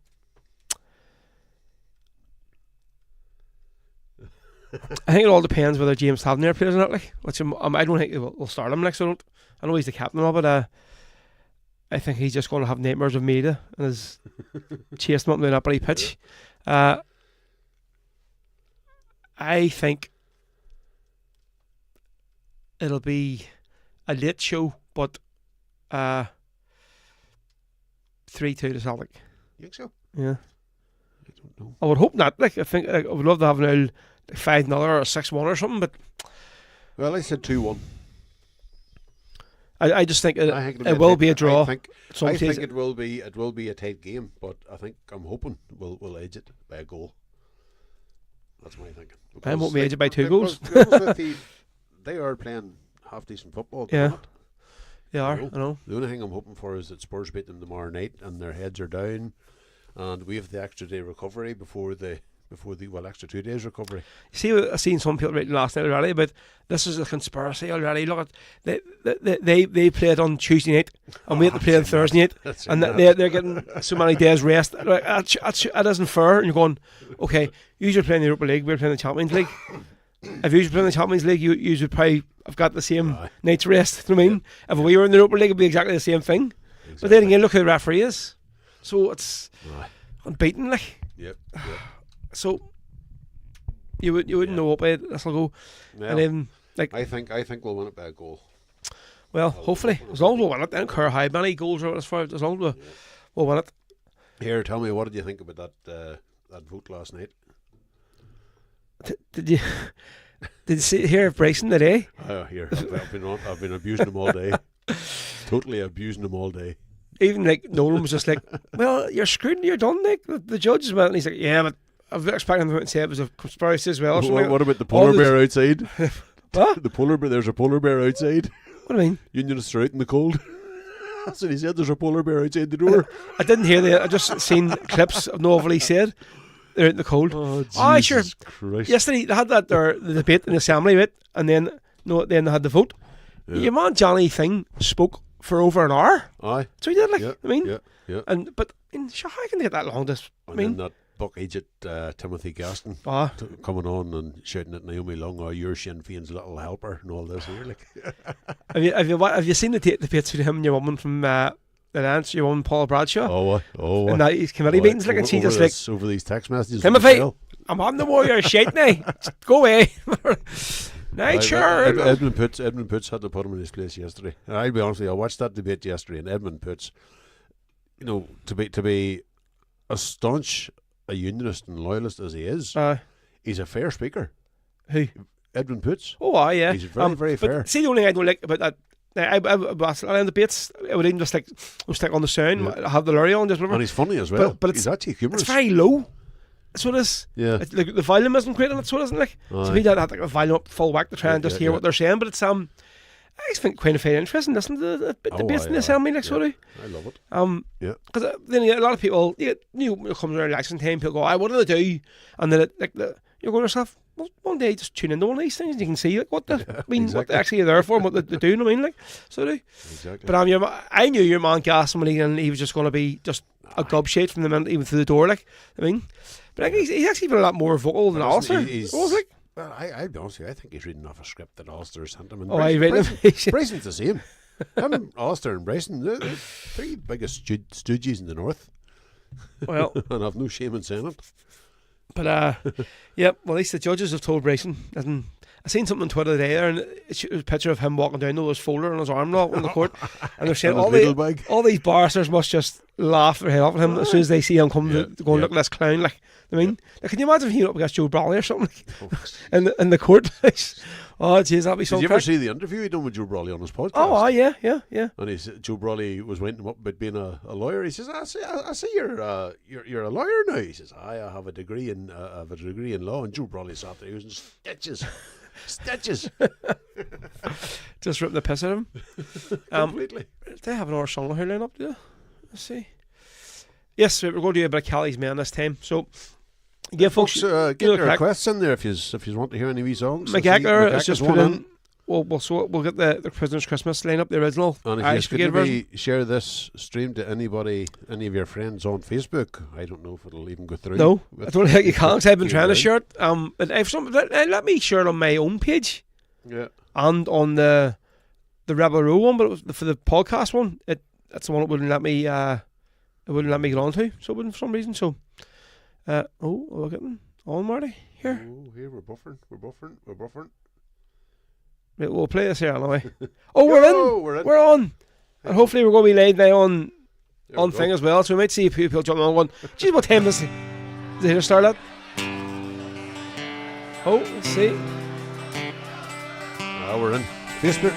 I think it all depends whether James Tavernier plays or not, like. Which I don't think we'll start him, like. So I know he's the captain of it. I think he's just going to have nightmares of Maida and is chasing him up the Napoli pitch. I think it'll be a late show, but 3-2 to Celtic. You think so? Yeah. I don't know. I would hope not. Like I think I would love to have an old 5-0 or 6-1 or something, but Well, I said 2-1. I just think it, I think it will be a draw. I think Sometimes it will be a tight game, but I'm hoping we'll edge it by a goal. That's my thinking. I won't be edged by 2 because goals. they are playing half decent football. At the Yeah. minute. They are. You I know. The only thing I'm hoping for is that Spurs beat them tomorrow night and their heads are down, and we have the extra day recovery before the extra 2 days recovery. See, I've seen some people writing last night already, but this is a conspiracy already. Look at they played on Tuesday night, and we had to play on Thursday night, and they're getting so many days rest. Like, that isn't fair. And you're going, okay, you're playing the Europa League, we're playing the Champions League. If you were playing the Champions League, you would probably have got the same night's rest. You know what I mean? If we were in the Europa League, it'd be exactly the same thing. Exactly. But then again, look who the referee is. So it's unbeaten, like. Yep. So you wouldn't know what way this will go. Well, And then, like, I think we'll win it by a goal. well, hopefully, as long as we'll win it, I don't care how many goals are as far as long as we'll win it. Here, tell me, what did you think about that vote last night? Did you hear Bryson today? Here, I've been abusing them all day. Totally abusing them all day. Even like Nolan was just like, well, you're screwed, you're done, Nick. The judge went, and he's like, yeah, but I've expected him to say it was a conspiracy as well. What about the polar bear outside? What? The polar bear. There's a polar bear outside. What do you mean? Unionists are out in the cold. That's what he said. There's a polar bear outside the door. I didn't hear I just seen clips of what he said. They're out in the cold. Oh, Sure. Christ. Yesterday they had the debate in the assembly bit, and then they had the vote. Yeah. Your man Johnny Thing spoke for over an hour. Aye. So he did, like, Yeah, I mean, yeah. but sure, how can they get that long? I And mean, then that buck agent Timothy Gaston Ah. coming on and shouting at Naomi Long, "Oh, you're Sinn Féin's little helper," and all this. And you're like, have you seen the debates with him and your woman from the dance, your woman Paula Bradshaw? oh, And that his committee meetings, like, and she just like, over these text messages. Timothy, I'm on the warrior shite now. Just go away. Night, sure. Edmund Putz had to put him in his place yesterday. And I'll be honest with you, I watched that debate yesterday, and Edmund Putz, to be as staunch a unionist and loyalist as he is, he's a fair speaker. Who? Edmund Putz. Oh, yeah. He's very fair. See, the only thing I don't like about that, I watched the debates, I would even just like stick on the sound, have the lorry on, just whatever. And he's funny as well. But he's actually humorous. It's very low. So it is. Yeah. It's like the volume isn't great on it, so it isn't, like. So he had like a volume up full whack to try and just hear what they're saying, but it's I just think quite interesting listening to the debates in the assembly, like, sort of. I love it. Because then a lot of people, it comes around election time, people go, what do they do? And then you're going to yourself, well, one day just tune into one of these things and you can see, like, what what they actually are there for and what they do, you know what I mean? Like, so do. Exactly. But I knew your man gassed somebody and he was just going to be just a gobshite from the minute even through the door, like, I mean. But he's actually been a lot more vocal than Alistair. Well, I'll be honest with you, I think he's reading off a script that Alistair sent him. And Bryson's the same. Alistair and Bryson, they're the three biggest stooges in the north. Well, and I've no shame in saying it. But well, at least the judges have told Bryson. I seen something on Twitter today there, and it was a picture of him walking down with his folder on his arm on the court, and they're saying all these barristers must just laugh their head off at him as soon as they see him come to go and look at this clown. Like, I mean, like, can you imagine if he went up against Joe Brawley or something in the court? Oh, jeez, that'd be so. Did you ever see the interview he done with Joe Brawley on his podcast? Oh, yeah. And Joe Brawley was winding him up about being a lawyer. He says, "I see you're a lawyer now." He says, "I have a degree in law." And Joe Brawley sat there using stitches. Just ripping the piss out of him. Completely. They have another song here lined up, do they? Let's see. Yes, we're going to do a bit of Callie's Men this time. So, yeah, folks, get your requests in there if you want to hear any of these songs. McGacker has just put in. We'll get the Prisoner's Christmas line up, the original and Irish if you version. share this stream to any of your friends on Facebook, I don't know if it'll even go through. No, I don't think you can, because I've been trying to share it. But let me share it on my own page. Yeah. And on the Rebel Row one, but it was for the podcast one, that's the one that wouldn't let me. It wouldn't let me get on to. So it wouldn't for some reason. So, we're getting on, Marty here. Oh, here we're buffering. Right, we'll play this here anyway. Oh, we're in. We're on. And hopefully we're going to be laid now on There we thing go. as well. So we might see a few people jumping on one. Geez, what time is it? Is it here start at? Oh, let's see. We're in. Facebook.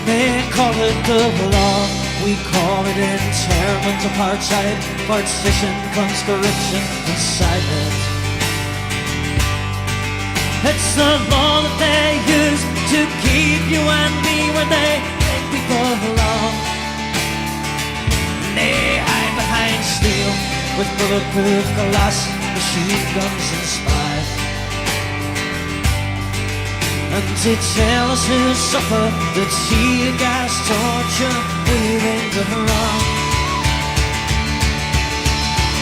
They call it the law, we call it internment, apartheid, partition, conscription, and silence. It's the law that they use to keep you and me where they think we belong. They hide behind steel with bulletproof glass, machine guns and spies. And to tell us who suffer the tear gas torture we rigged them wrong.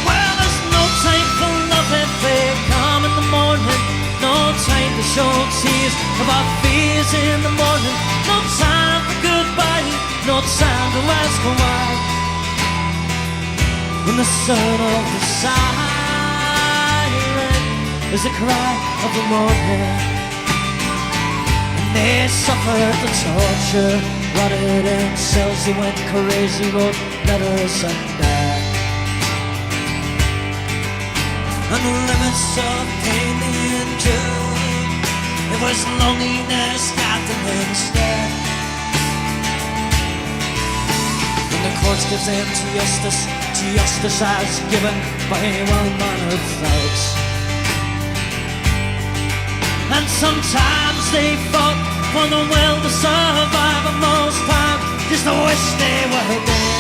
Well, there's no time for love if they come in the morning. No time to show tears of our fears in the morning. No time for goodbye, no time to ask why. When the son of the siren is the cry of the morning. They suffered the torture, rotted in cells, they went crazy, wrote letters and died. And the limits of pain they endured, it was loneliness got them instead. When the courts gives in to justice as given by well-mannered thugs. And sometimes they fought for the will to survive, and most time just to wish they were dead.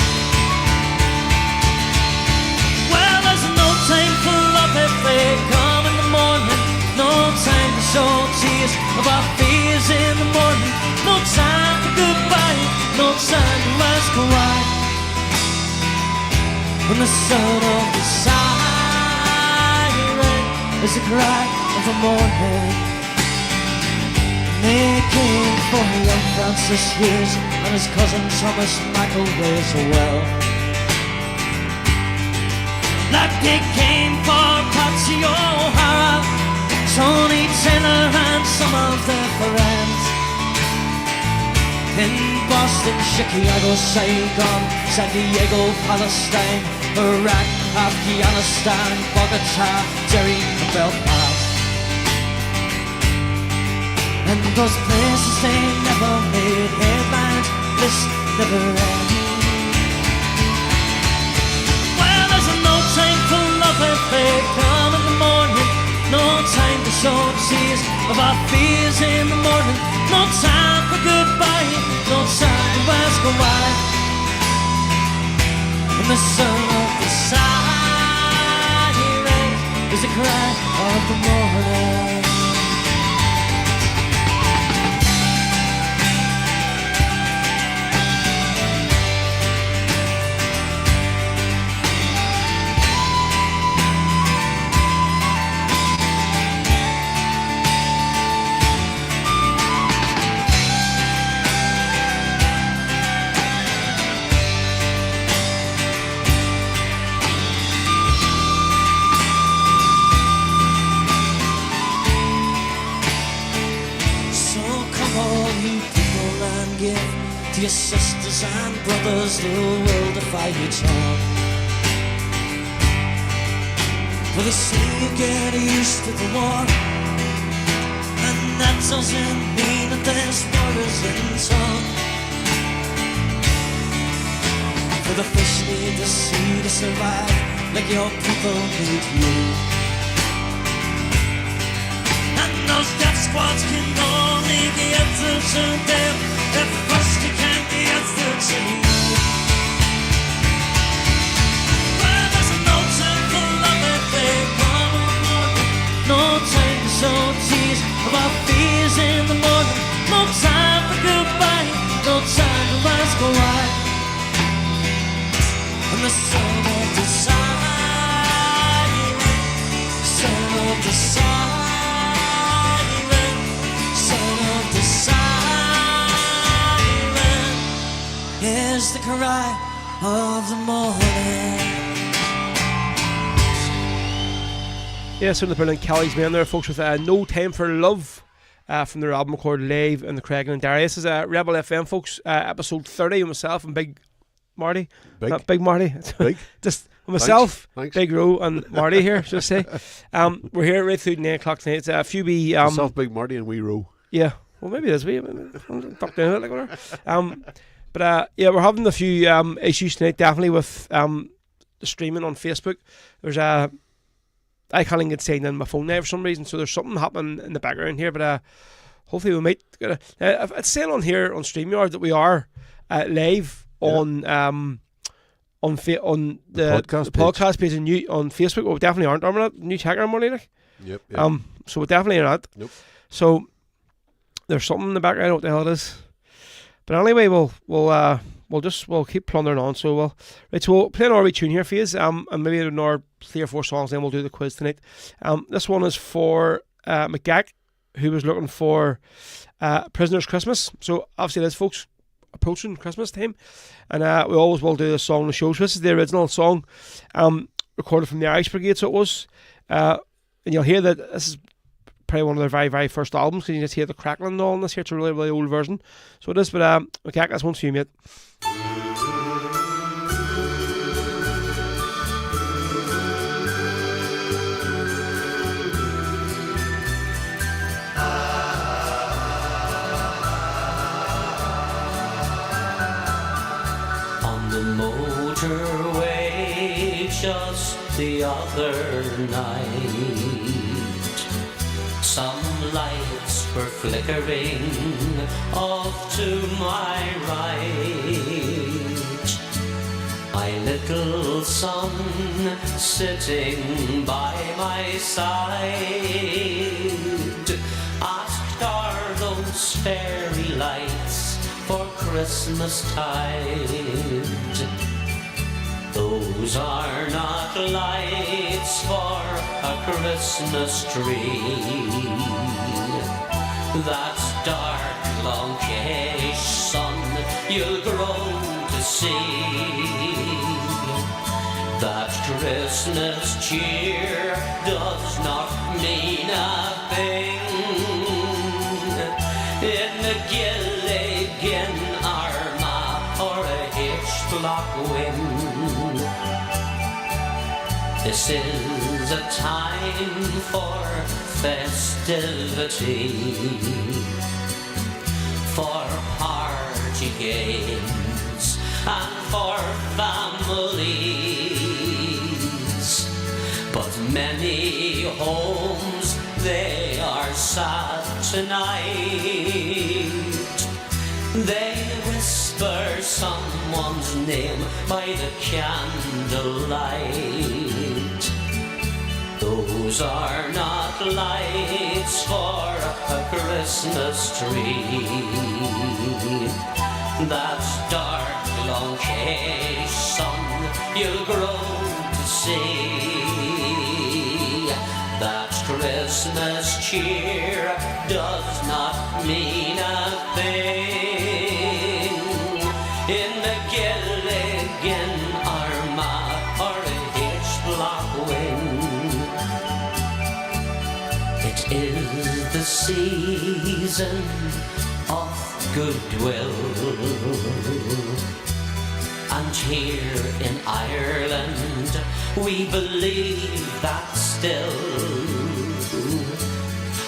Well, there's no time for love if they come in the morning. No time to show tears of our fears in the morning. No time for goodbye, no time to ask why. When the son of the siren is the cry of the morning. They came for young Francis Hughes and his cousin Thomas McElway as well. Like they came for Patsy O'Hara, Tony Taylor and some of their friends. In Boston, Chicago, Saigon, San Diego, Palestine, Iraq, Afghanistan, Bogota, Derry and Belfast. And those places they never made headlines, list never ends. Well, there's no time for love if they come in the morning. No time to show tears of our fears in the morning. No time for goodbye, no time to ask why. And the son of the siren is the cry of the morning. To your sisters and brothers, the world if I return. For they say you get used to the war, and that doesn't mean that this war isn't on. For the fish need the sea to survive, like your people need you. And those death squads can only get through to them if first you can't get through to you. Well, there's no time for love if they come in the morning. No time to show tears of our fears in the morning. No time for son of the siren, son of the siren, son of the siren, is the cry of the morning. Yeah, so the brilliant Kelly's Men there, folks, with No Time for Love from their album recorded live in the Craig and Darius. This is Rebel FM, folks, episode 30 with myself and Big Marty. Not Big Marty. Big. Just with myself, Thanks. Big Ro and Marty here, should I say. We're here right through 9 o'clock tonight. It's a few wee... Myself, Big Marty, and Wee Ro. Yeah, well, maybe it is. Tucked in it, like whatever. But yeah, we're having a few issues tonight, definitely with the streaming on Facebook. There's I can't even get signed in my phone now for some reason, so there's something happening in the background here, but hopefully we might get it's saying on here on StreamYard that we are live on the podcast page on Facebook. Well, we definitely aren't, are we not? New checker money, like? Yep. So we definitely are not. Nope. So there's something in the background, I don't know what the hell it is. But anyway, we'll keep plundering on. So we'll play an RV tune here for you, and maybe another 3 or 4 songs, then we'll do the quiz tonight. This one is for McGack, who was looking for Prisoner's Christmas. So obviously this, folks, approaching Christmas time, and we always will do this song on the show. So this is the original song, recorded from the Irish Brigade, so it was. And you'll hear that this is probably one of their very, very first albums, because you just hear the crackling and all in this here. It's a really, really old version. So it is, but McGack, that's one for you, mate. Motorway just the other night, some lights were flickering off to my right. My little son sitting by my side asked, are those fairy lights for Christmas tide? Those are not lights for a Christmas tree. That dark, long cage, son, you'll grow to see. That Christmas cheer does not mean a thing in the Gilligan Armagh or a Hitchcock wing. This is a time for festivity, for party games and for families. But many homes, they are sad tonight. They whisper someone's name by the candlelight. Those are not lights for a Christmas tree. That dark, long cage, son, you'll grow to see. That Christmas cheer does not mean a thing in the Gilligan Armagh or a Hitchcock wing. It is the season of goodwill, and here in Ireland we believe that still.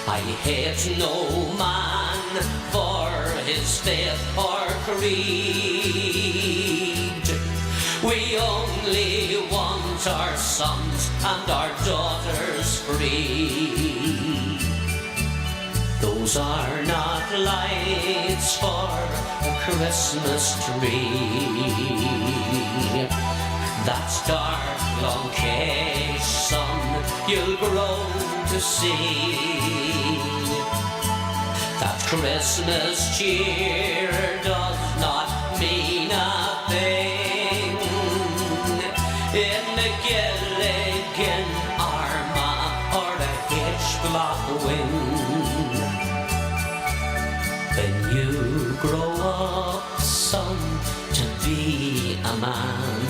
I hate no man for his faith or creed. We only want our sons and our daughters free. Those are not lights for a Christmas tree. That dark, long cage, son, you'll grow to see. That Christmas cheer does not mean a thing in the Gilligan Armagh or the Hitchblock Wing. When you grow up, son, to be a man,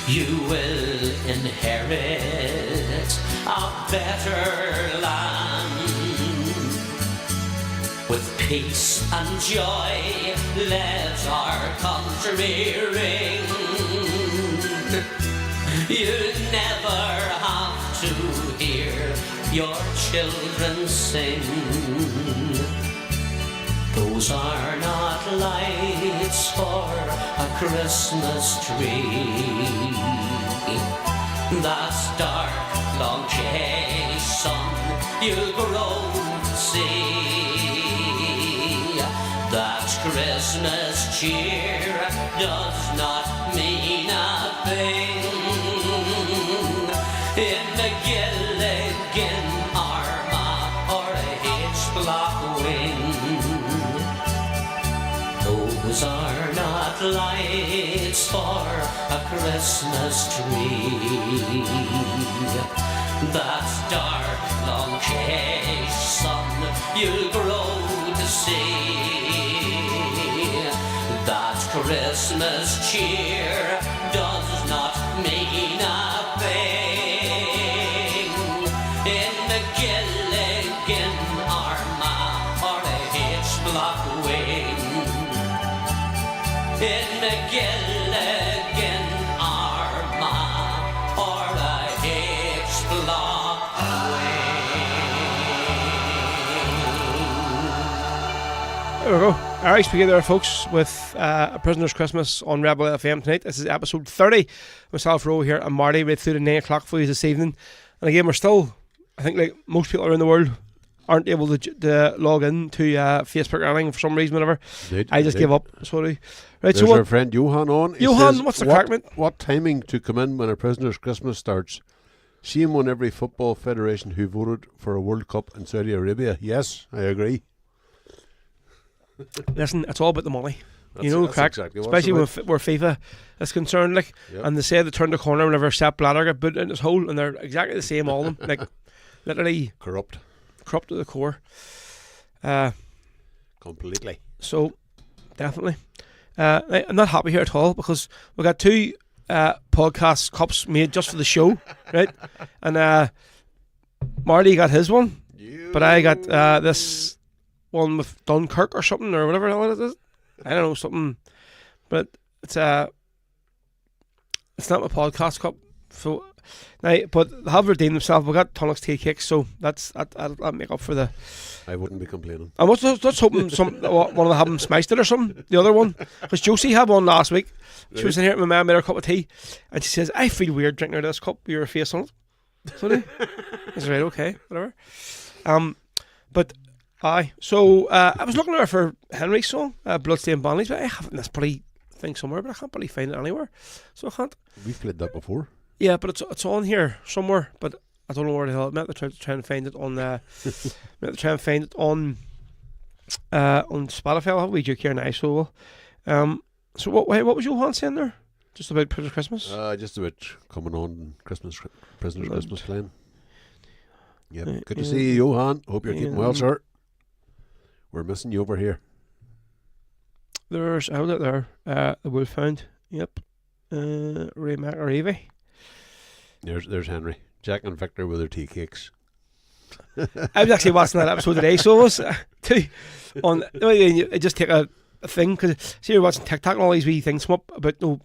you will inherit a better land. With peace and joy, let our country ring. You'll never have to hear your children sing. Those are not lights for a Christmas tree. That's dark, long chase, son, you'll grow to see. That Christmas cheer does not mean a thing. In the Gilligan Armagh or a Hitchblock Wing. Those are not lights for a Christmas tree. That dark, long chase, son, you'll grow to see. That Christmas cheer does not mean a thing. In the Gilligan Armagh or a Hitchblock Wing. In the Gilligan Armagh or a Hitchblock Wing. There we go. Irish Brigade there, folks, with A Prisoner's Christmas on Rebel FM tonight. This is episode 30. Myself, Ro, here, and Marty, right through to 9 o'clock for you this evening. And again, we're still, I think, like most people around the world, aren't able to log in to Facebook or anything for some reason, whatever. I just give up. Sorry. Right, There's so what, our friend Johan on. He Johan, says, what's the crack, mate? What timing to come in when A Prisoner's Christmas starts? Shame on every football federation who voted for a World Cup in Saudi Arabia. Yes, I agree. Listen, it's all about the money. That's, you know, that's crack, exactly what especially it's where FIFA is concerned. Like, Yep. and they say they turned the corner whenever Sepp Blatter got put in his hole, and they're exactly the same, all of them. Like, literally corrupt to the core. completely. So, definitely. I'm not happy here at all because we got two podcast cups made just for the show, right? And Marty got his one, but I got this one with Dunkirk or something or whatever the hell it is. I don't know, something, but it's not my podcast cup. So now, but they have redeemed themselves. We got Tunnocks tea cakes, so that'll make up for the. I wouldn't be complaining. I was just hoping one of them smashed it or something. The other one, because Josie had one last week. She was in here with my mum, made her a cup of tea, and she says, "I feel weird drinking out of this cup. Your face on it." Sorry, I said, "Right, okay, whatever." But aye. So I was looking there for Henry's song, "Bloodstained Ballad," but I have it in this bloody thing somewhere, but I can't really find it anywhere. So I can't. We've played that before. Yeah, but it's on here somewhere, but I don't know where the hell. I meant to try and find it on. On Spotify. I'll have we do here now. So, so what was Johan saying there? Just about Christmas? Just about coming on and Prisoner's Christmas playing. Yep. Good to see you, Johan. Hope you're keeping well, sir. We're missing you over here. There's out there. The Wolfhound. Yep. Ray McAreevy. There's Henry. Jack and Victor with their tea cakes. I was actually watching that episode today, so I was I just take a thing because see you're watching TikTok and all these wee things come up about of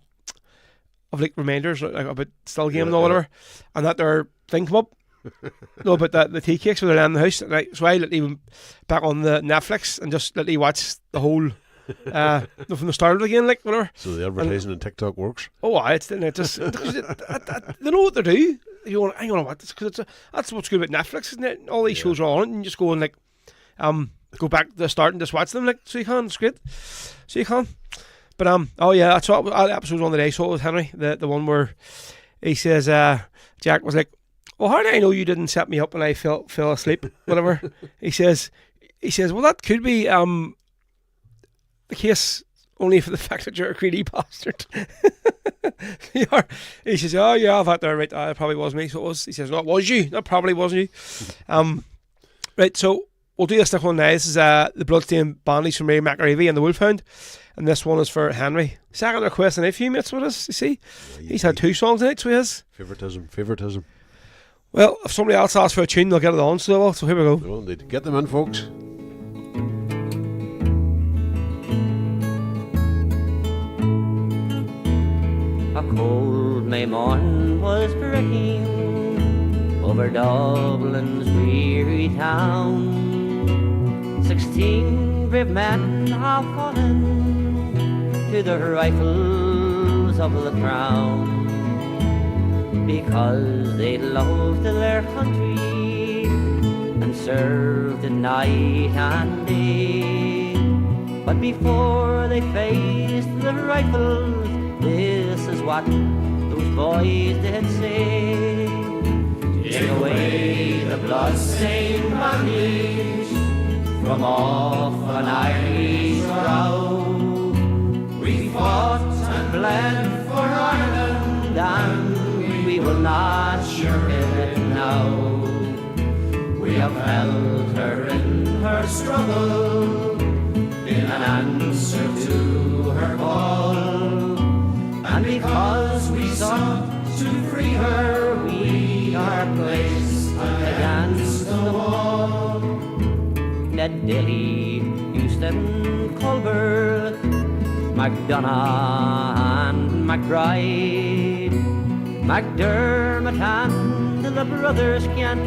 like reminders like about still game and all whatever, and that their thing come up about the tea cakes where they're in the house. And so I literally went back on the Netflix and just literally watched the whole from the start of it again, like whatever. So the advertising on TikTok works. Oh, it's just they know what they do. You want, hang on, what? Because that's what's good about Netflix, isn't it? All these shows are on it, and you just go and like, go back to the start and just watch them, like, so you can. It's great, so you can. But oh yeah, I saw the episode on the day. So it was Henry, the one where he says, Jack was like, "Well, how do I know you didn't set me up and I fell asleep?" Whatever. he says, "Well, that could be the case." Only for the fact that you're a greedy bastard. You are. He says, oh yeah, I've had there, right, it probably was me, so it was. He says, no, it was you, that probably wasn't you. Right, so we'll do this next one now. This is the Bloodstained Bandage from Ray McAreevy and the Wolfhound, and this one is for Henry. Second request in a few minutes with us, you see. He's had 2 songs tonight, so he has. Favoritism. Well, if somebody else asks for a tune, they'll get it on, so here we go. Well, indeed. Get them in, folks. A cold May morn was breaking over Dublin's weary town. 16 brave men have fallen to the rifles of the crown, because they loved their country and served it night and day. But before they faced the rifles, this is what those boys did say: take away the blood-stained bandage from off an Irish brow. We fought and bled for Ireland, and we will not shirk it now. We have held her in her struggle, in an answer to her call. And because we sought to free her, we are placed against the wall. Ned Daly, Houston, Colbert, MacDonough and McBride, McDermott and the brothers Kent,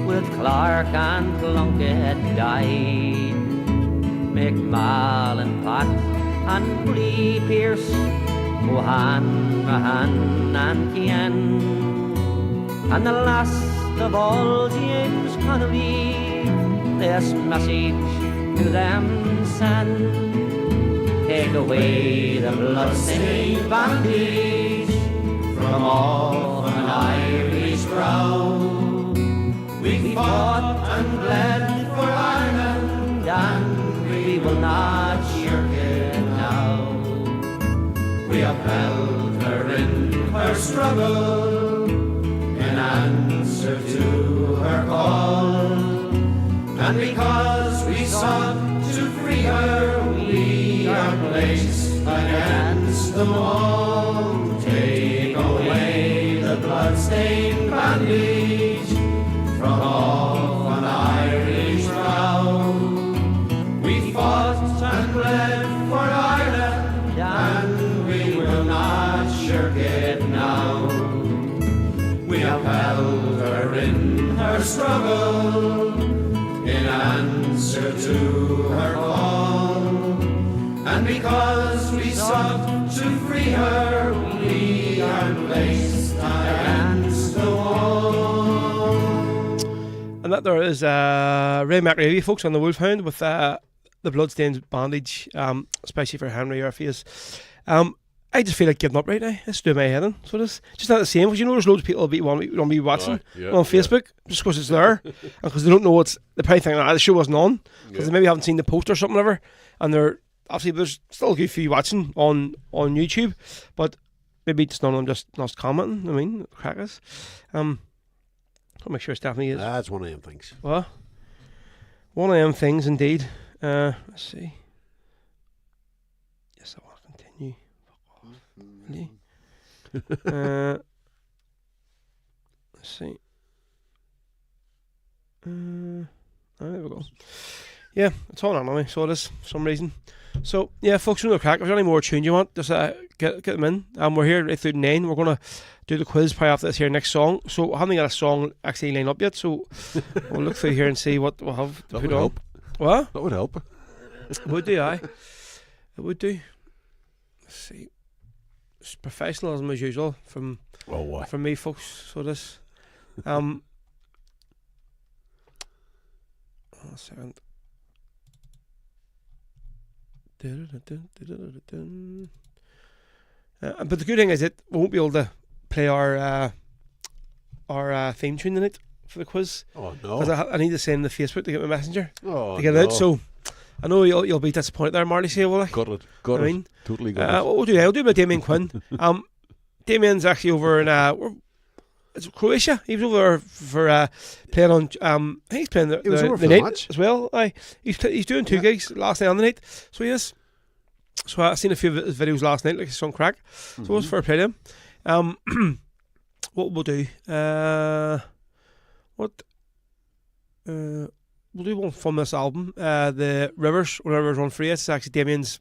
with Clark and Plunkett died. McMahon, Pat and Bully Pierce, Mohan, Mahan and Kian, and the last of all James Connolly, this message to them send: take away the blood-stained bandage from off an Irish brow. We fought and bled for Ireland, and we will not shirk it now. We upheld her in her struggle, in answer to her call. And because we sought to free her, we are placed against the wall. Take away the blood-stained bandage from off an Irish brow. We fought and bled for Ireland, and we will not shirk it now. We upheld her in her struggle, in answer to her call. And because we sought to free her, we are placed against the wall. And that there is Ray McAreevy, folks, on the Wolfhound with the Bloodstained Bandage, especially for Henry Orpheus. I just feel like giving up right now. Let's do my head in. So this just not the same, because you know there's loads of people that want to be watching on Facebook just because it's there, and because they don't know what's the probably think the show wasn't on, because they maybe haven't seen the post or something ever, and they're obviously there's still a good few watching on YouTube, but maybe just none of them just not commenting. I mean, crackers. I'll make sure Stephanie is. That's one of them things. What? One of them things indeed. Let's see. Yes, I want to continue. Let's see. There we go. Yeah, it's on anyway, so it is for some reason. So yeah, folks, you know the crack. If there's any more tunes you want, just get them in. We're here right through 9. We're gonna do the quiz probably after this here next song. So I haven't got a song actually lined up yet, so we'll look through here and see what we'll have to That put would on. help. What? That would help. It would do, aye. It would do. Let's see. It's professionalism as usual from me, folks. So this, one second. But the good thing is that we won't be able to play our theme tune in it for the quiz. Oh no! Because I need to send the Facebook to get my messenger to get no. it out. So I know you'll be disappointed there, Marty. Say, will I? Got it. I mean, Totally got it. what we'll do now, I'll do my Damien Quinn. Damien's actually over in it's Croatia. He was over there for playing on. I think he's playing He was over the for the night match. as well. He's doing 2 gigs last night on the night. So he is. So I seen a few of his videos last night, like his son crack. So it was fair play to him. What we'll do? We'll do one from this album. The Rivers, when Rivers Run Free. It's actually Damien's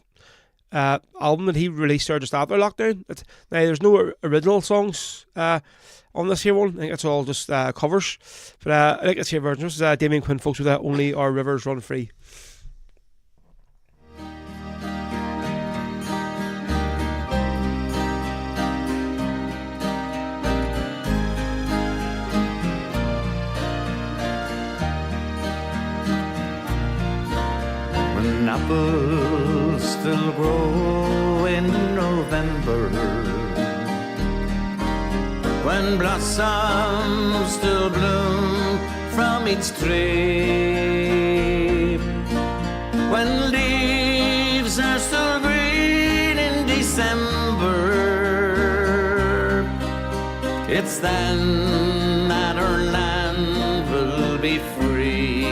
album that he released there just after lockdown. Now there's no original songs on this here one. I think it's all just covers. But I like this here version. This is Damien Quinn, folks, with Only Our Rivers Run Free. When apples still grow in November, when blossoms still bloom from each tree, when leaves are still green in December, it's then that our land will be free.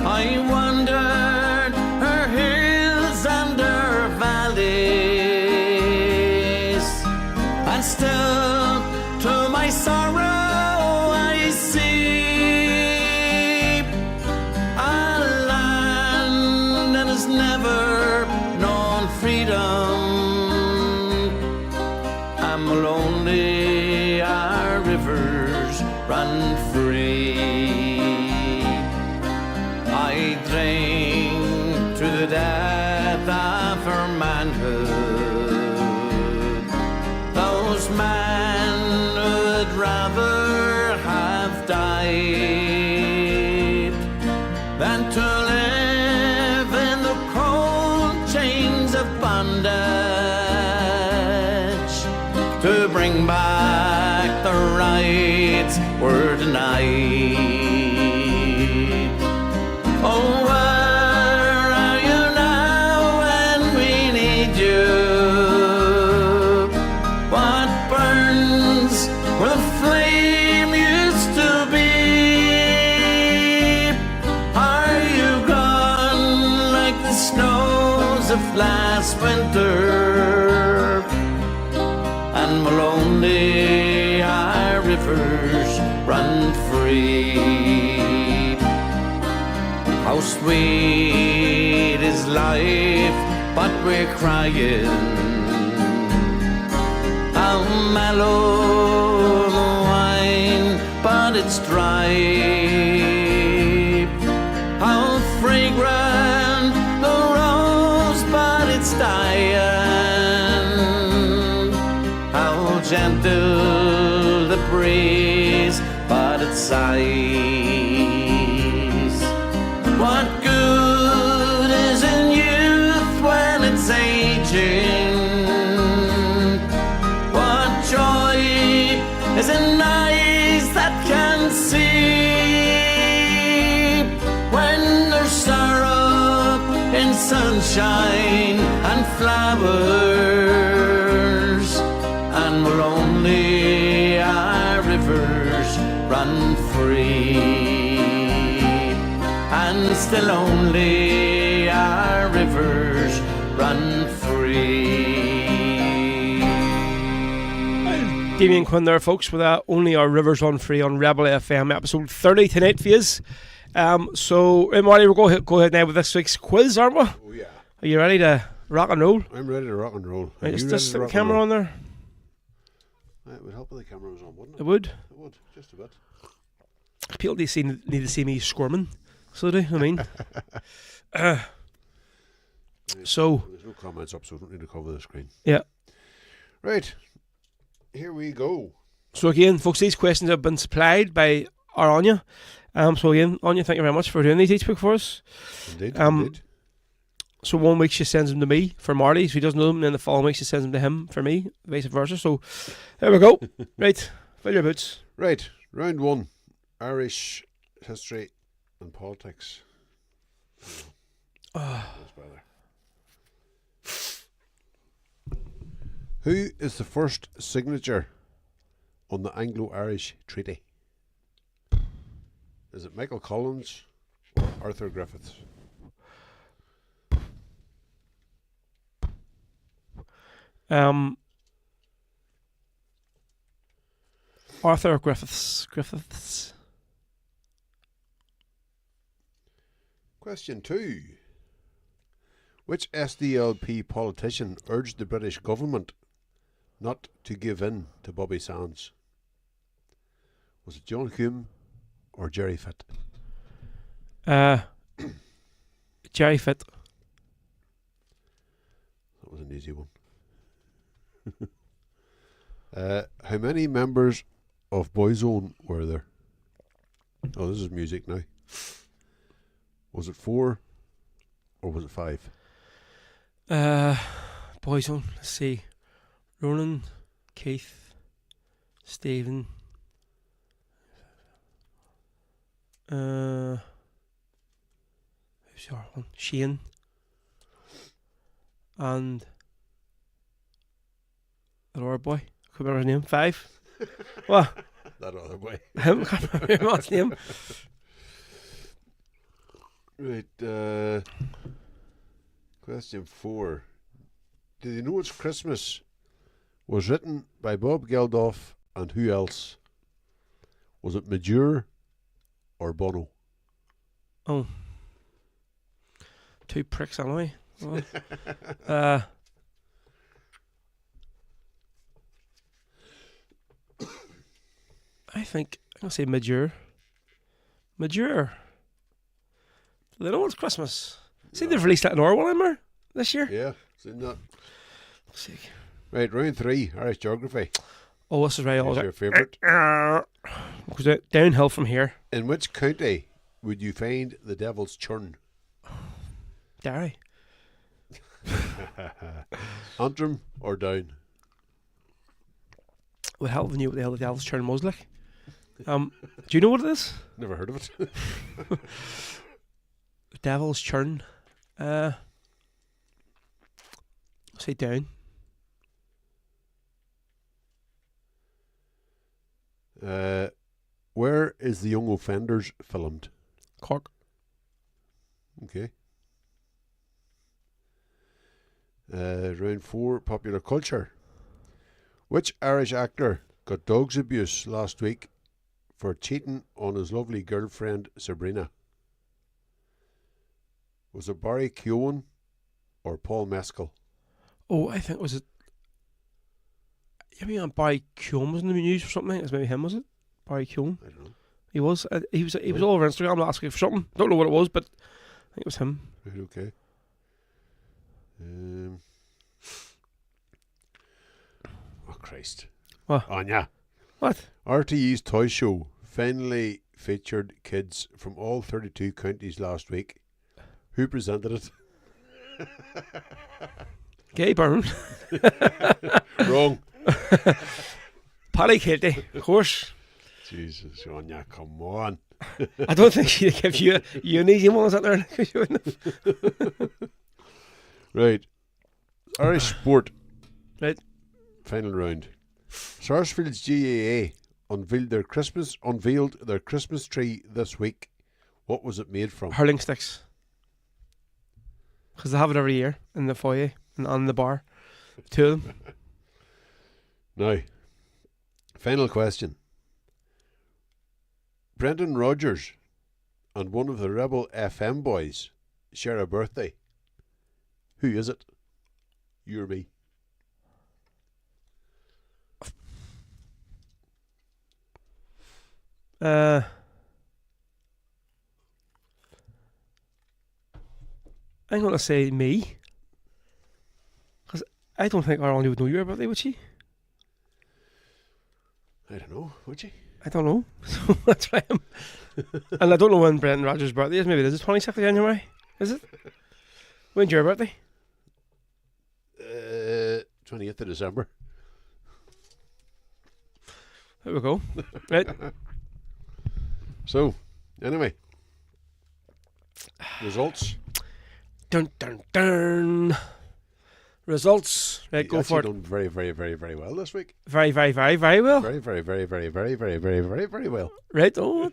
I wandered her hills and her valleys, and still to my sorrow I see a land that has never known freedom, and will only our rivers run free. I drink to the death of her manhood, those men would rather have died than to live in the cold chains of bondage, to bring back the rights were denied. Oh, where are you now when we need you? What burns where the flame used to be? Are you gone like the snows of last winter? And will only our rivers run free? How sweet is life, but we're crying. How mellow the wine, but it's dry. How fragrant the rose, but it's dying. How gentle the breeze, but it sighs. What good is in youth when it's aging? What joy is in eyes that can see? When there's sorrow in sunshine and flowers, and will only our rivers run free? And still only our rivers run free. Damien Quinn there, folks, with Only Our Rivers Run Free on Rebel FM, episode 30 tonight for yous. So, Marty, we'll go ahead now with this week's quiz, aren't we? Oh, yeah. Are you ready to rock and roll? I'm ready to rock and roll. Right, just stick the camera on there. It would help if the camera was on, wouldn't it? It would. It would, just a bit. People need to see me squirming. So do I mean. So there's no comments up, so we don't need to cover the screen. Yeah. Right. Here we go. So again, folks, these questions have been supplied by our Anya. So again, Anya, thank you very much for doing these each week for us. Indeed. Indeed. So 1 week she sends them to me for Marty, so he doesn't know them, and then the following week she sends them to him for me, vice versa. So there we go. Right, fill your boots. Right, round 1. Irish history and politics. Who is the first signature on the Anglo-Irish Treaty? Is it Michael Collins or Arthur Griffiths? Arthur Griffiths. Question 2. Which SDLP politician urged the British government not to give in to Bobby Sands? Was it John Hume or Jerry Fitt? Jerry Fitt. That was an easy one. How many members of Boyzone were there? Oh, this is music now. Was it 4 or was it 5? Boyzone. Let's see. Ronan, Keith, Stephen. Who's the other one? Shane. And the other boy. I can't remember his name. 5. What? That other boy. Him? I can't remember his name. Right. Question 4. Did you know It's Christmas was written by Bob Geldof and who else? Was it Majur or Bono? Oh. 2 pricks anyway. Oh. I think I'm gonna say Majur. Majur. They know it's Christmas. See, they've released that in Orwell this year. Yeah, seen that. Sick. Right, round 3, Irish geography. Oh, this is right. What's your favourite? Goes downhill from here. In which county would you find the Devil's Churn? Derry. Antrim or Down? What hell knew what the hell the Devil's Churn was like? Do you know what it is? Never heard of it. Devil's Churn. Say Down. Where is The Young Offenders filmed? Cork. Okay. Round 4, popular culture. Which Irish actor got dogs abuse last week for cheating on his lovely girlfriend Sabrina? Was it Barry Keoghan or Paul Mescal? Oh, I think was it. I mean, Barry Keoghan was in the news or something. It was maybe him, was it? Barry Keoghan. I don't know. He was. He was all over Instagram asking for something. Don't know what it was, but I think it was him. Right, okay. Oh, Christ. What? Anya. What? RTE's Toy Show finally featured kids from all 32 counties last week. Who presented it? Gay Byrne. Wrong. Paddy Katie, of course. Jesus, Anya, come on. I don't think she'd give you an easy one, is that there? Right. Irish sport. Right. Final round. Sarsfield's GAA unveiled their Christmas tree this week. What was it made from? Hurling sticks. Because they have it every year in the foyer and on the bar. 2 of them. Now, final question. Brendan Rodgers and one of the Rebel FM boys share a birthday. Who is it? You or me? I'm going to say me. Because I don't think Arlie would know your birthday, would she? I don't know, would you? I don't know. So that's why I'm. And I don't know when Brendan Rodgers' birthday is. Maybe it is the 26th of January. Is it? When's your birthday? 28th of December. There we go. Right. So, anyway. Results. Dun dun dun. Results. Right, You go for actually it. done very, very, very, very well this week. Very, very, very, very well. Very, very, very, very, very, very, very, very, very well. Right, oh,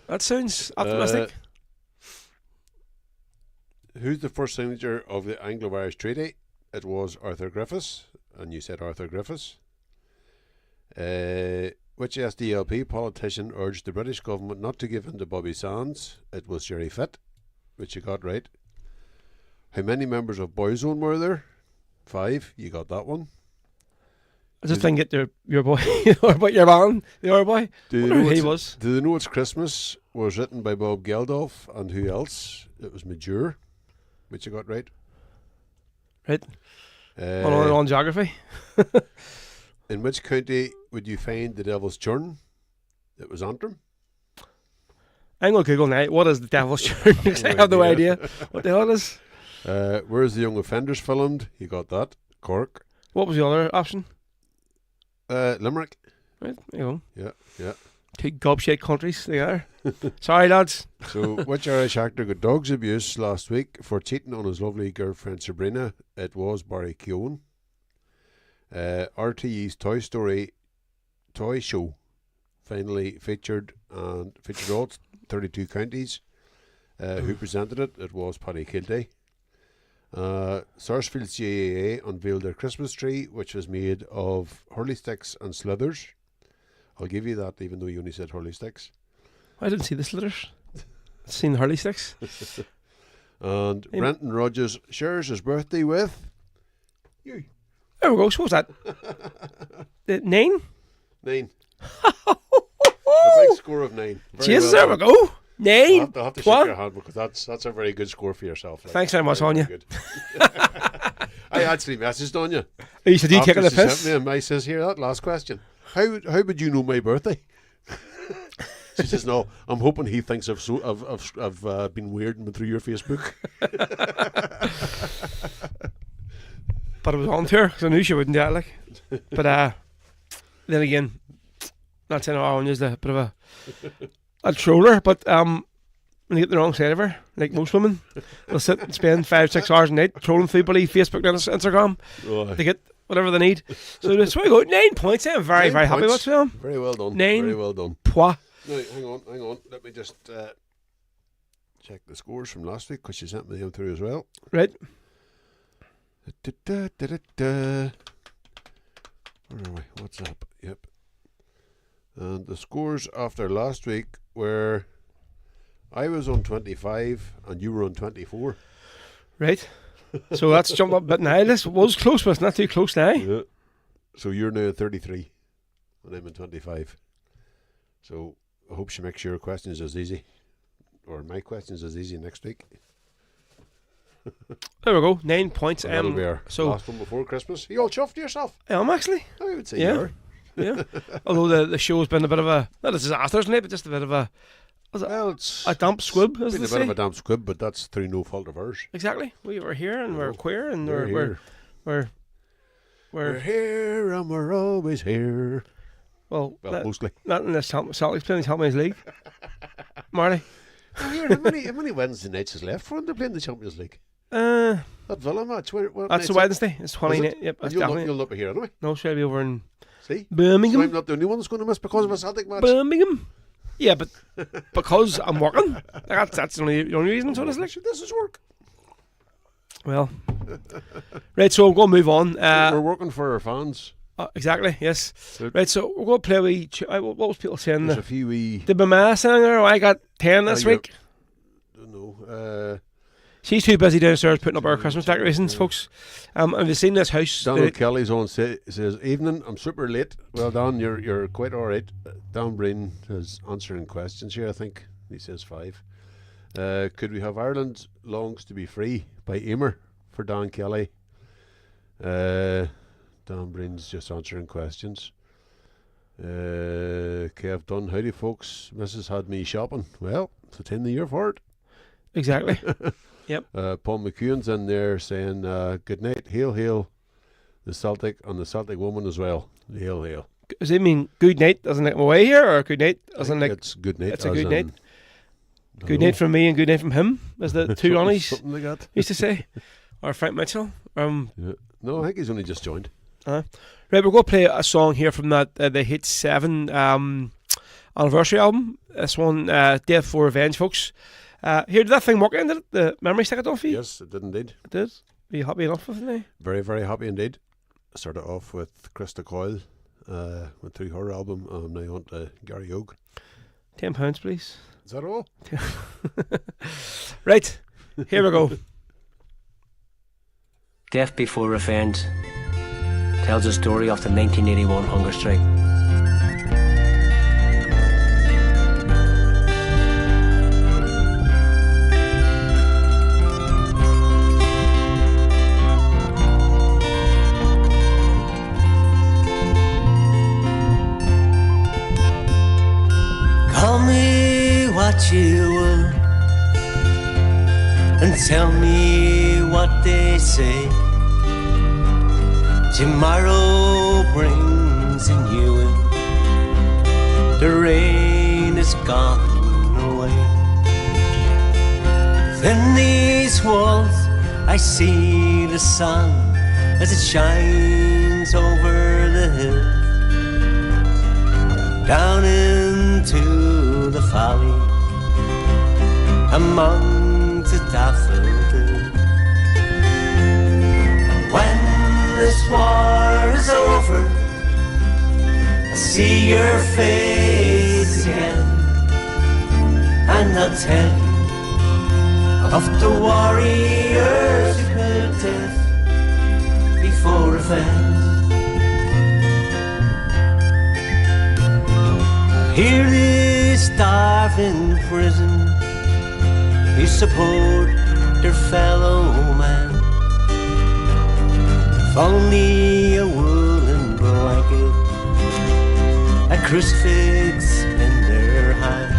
that sounds optimistic. Who's the first signature of the Anglo-Irish Treaty? It was Arthur Griffiths, and you said Arthur Griffiths. Which SDLP politician urged the British government not to give in to Bobby Sands? It was Jerry Fitt, which you got right. How many members of Boyzone were there? 5. You got that one. I just didn't get your boy, or about your man, the other boy. Do Wonder who he was. Do they know It's Christmas was written by Bob Geldof, and who else? It was Major, which you got right. Right. On geography. In which county would you find the Devil's Churn? It was Antrim. I'm going to Google now. What is the Devil's Churn? Because I have no idea what the hell it is. Where is the Young Offenders filmed? You got that. Cork. What was the other option? Limerick. Right, there you go. Yeah. 2 gobshite countries they are. Sorry, lads. So, which Irish actor got dogs abuse last week for cheating on his lovely girlfriend Sabrina? It was Barry Keoghan. RTE's Toy Story toy show finally featured all 32 counties. Who presented it? It was Paddy Kilday. Sarsfield CAA unveiled their Christmas tree, which was made of hurley sticks and slithers. I'll give you that, even though you only said hurley sticks. I didn't see the slithers. I've seen the hurley sticks. And Brenton Rogers shares his birthday with you. There we go. So what was that? 9? 9. A big score of 9. Very Jesus, well there we done. go. 9. I'll have to What? shake your hand, because that's a very good score for yourself. Thanks very much, Anya. good. I actually messaged Anya. You said you After taking the she sent piss? me, and I says, here, that last question. How would you know my birthday? She says, no, I'm hoping he thinks I've been weirding through your Facebook. But I was on to her, because I knew she wouldn't do that, like. But then again, not saying Anya's a bit of a troller, but when you get the wrong side of her, like most women, they'll sit and spend 5-6 hours a night trolling through bloody Facebook and Instagram to get whatever they need. So that's why I go 9 points. I'm very, 9 very happy with points. them. Very well done. 9 Very well done. Pois. Now, hang on. Let me just check the scores from last week, because she sent me them through as well. Right. Where are we? What's up? Yep. And the scores after last week were, I was on 25 and you were on 24. Right. So that's jumped up a bit now. This was close, but it's not too close now. Yeah. So you're now at 33 and I'm at 25. So I hope she makes your questions as easy, or my questions as easy next week. There we go. 9 points. And that'll be our so last one before Christmas. Are you all chuffed to yourself? I am actually. I would say Yeah. you are. Yeah. Although the show's been a bit of a, not a disaster, isn't it? But just a bit of a, Well, it's a damp squib, as been they a bit say. of a damp squib, but that's through no fault of ours. Exactly. We were here and we're queer and We're here. we're here and we're always here. well, Mostly. not in this Celtics playing the Champions League. Marty. How many Wednesday nights is left for them to play in the Champions League? That Villa match. That's a Wednesday. It's 29. Yep, And that's you'll definitely. not be here anyway. No, should I be over in See? Birmingham? So I'm not the only one that's going to miss because of a Celtic match. Birmingham. Yeah, but because I'm working. That's the only reason. So it's like, This is work. well, right. So I'm going to move on. We're working for our fans. Exactly. Yes. So- Right. So we're going to play. What was people saying? There's a few wee. Did my ma sing there? I got 10 this yeah. week. Don't know. She's too busy downstairs putting up our Christmas decorations, folks. Have you seen this house? Daniel Kelly's on says, "Evening, I'm super late." Well, Dan, you're quite all right. Dan Breen is answering questions here. I think he says 5. Could we have Ireland longs to be free by Emer for Dan Kelly? Dan Breen's just answering questions. Kev Dunn, howdy folks. Mrs. had me shopping. Well, it's a time of the year for it. Exactly. Yep. Paul McEwen's in there saying, good night, hail, hail, the Celtic and the Celtic woman as well. Hail, hail. Does it mean good night as in like I'm away here, or good night as in like it's good night. it's a as good in- night? Good night from me and good night from him, as the two Ronnies Something like that. used to say. or Frank Mitchell. Yeah. No, I think he's only just joined. Right, we're going to play a song here from that the Hit 7 anniversary album. This one, Death for Revenge, folks. Here, did that thing work in? Did it? The memory stick it off for you? Yes, it did indeed. It did. Are you happy enough with it now? Very, very happy indeed. I started off with Krista Coyle, went through her album, and I'm now on to Gary Ogue. £10, please. Is that all? Right, here we go. Death Before Revenge tells the story of the 1981 hunger strike. Call me what you will and tell me what they say. Tomorrow brings a new one. The rain is gone away. Within these walls I see the sun as it shines over the hill, down into the valley among the daffodils. When this war is over, I see your face again, and I'll tell you of the warriors who could death before revenge. Hear this starving prison who support their fellow man. If only a woolen blanket, a crucifix in their hands.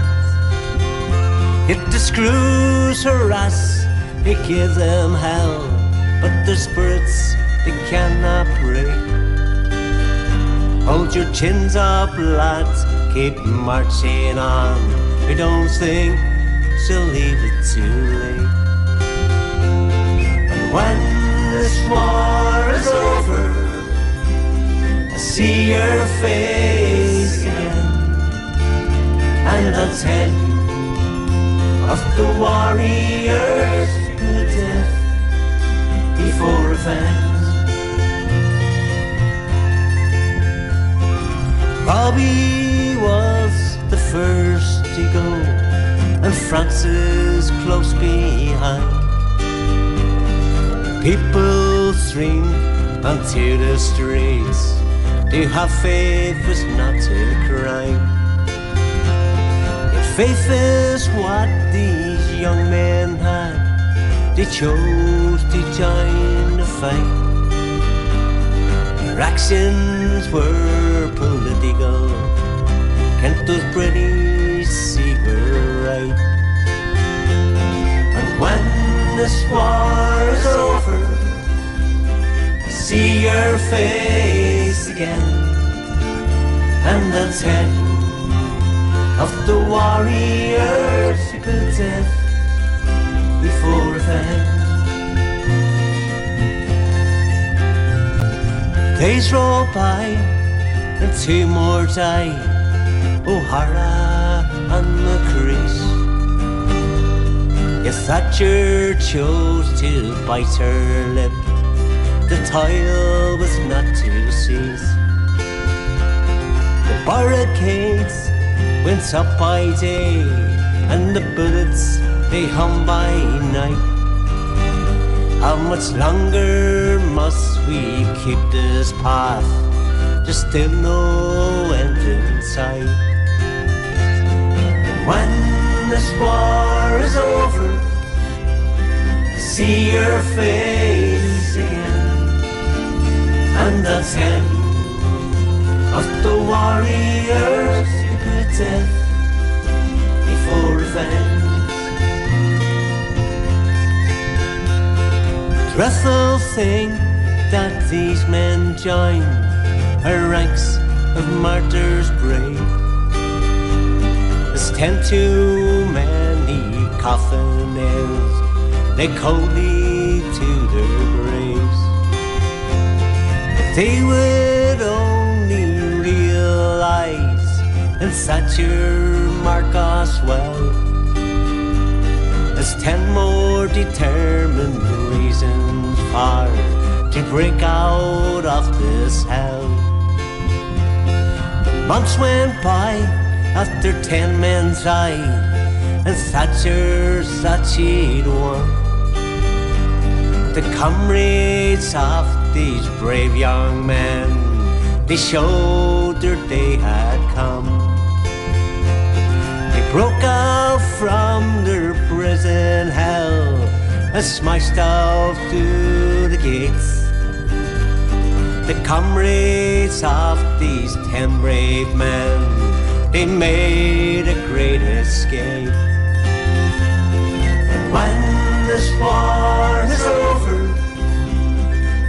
If the screws harass, they give them hell, but their spirits they cannot break. Hold your chins up, lads, keep marching on. We don't think she'll leave it too late. And when this war is over, I see your face again, and I'll tell you of the warriors who death before revenge. Bobby was the first to go, and Francis close behind. People streamed onto the streets. To have faith was not a crime. Yet faith is what these young men had. They chose to join the fight. Their actions were political. Can't those British see we're right? And when this war is over, I see your face again, and I'll tell you of the warriors who could death before revenge. Days roll by and two more die, O'Hara and Macrease. If Thatcher chose to bite her lip, the toil was not to cease. The barricades went up by day, and the bullets they hum by night. How much longer must we keep this path? There's still no end in sight. When this war is over, I see your face again, and I'll tell you of the warriors who put death before revenge. Dreadful thing that these men join our ranks of martyrs brave. There's 10 too many coffin nails, they coldly to their they would only realize and Thatcher Marcos well as 10 more determined reasons for to break out of this hell. Months went by after 10 men tried, and Thatcher thought she'd won. The comrades of these brave young men, they showed their day had come. They broke out from their prison hell and smashed out through the gates. The comrades of these 10 brave men, they made a great escape. And when this war is over,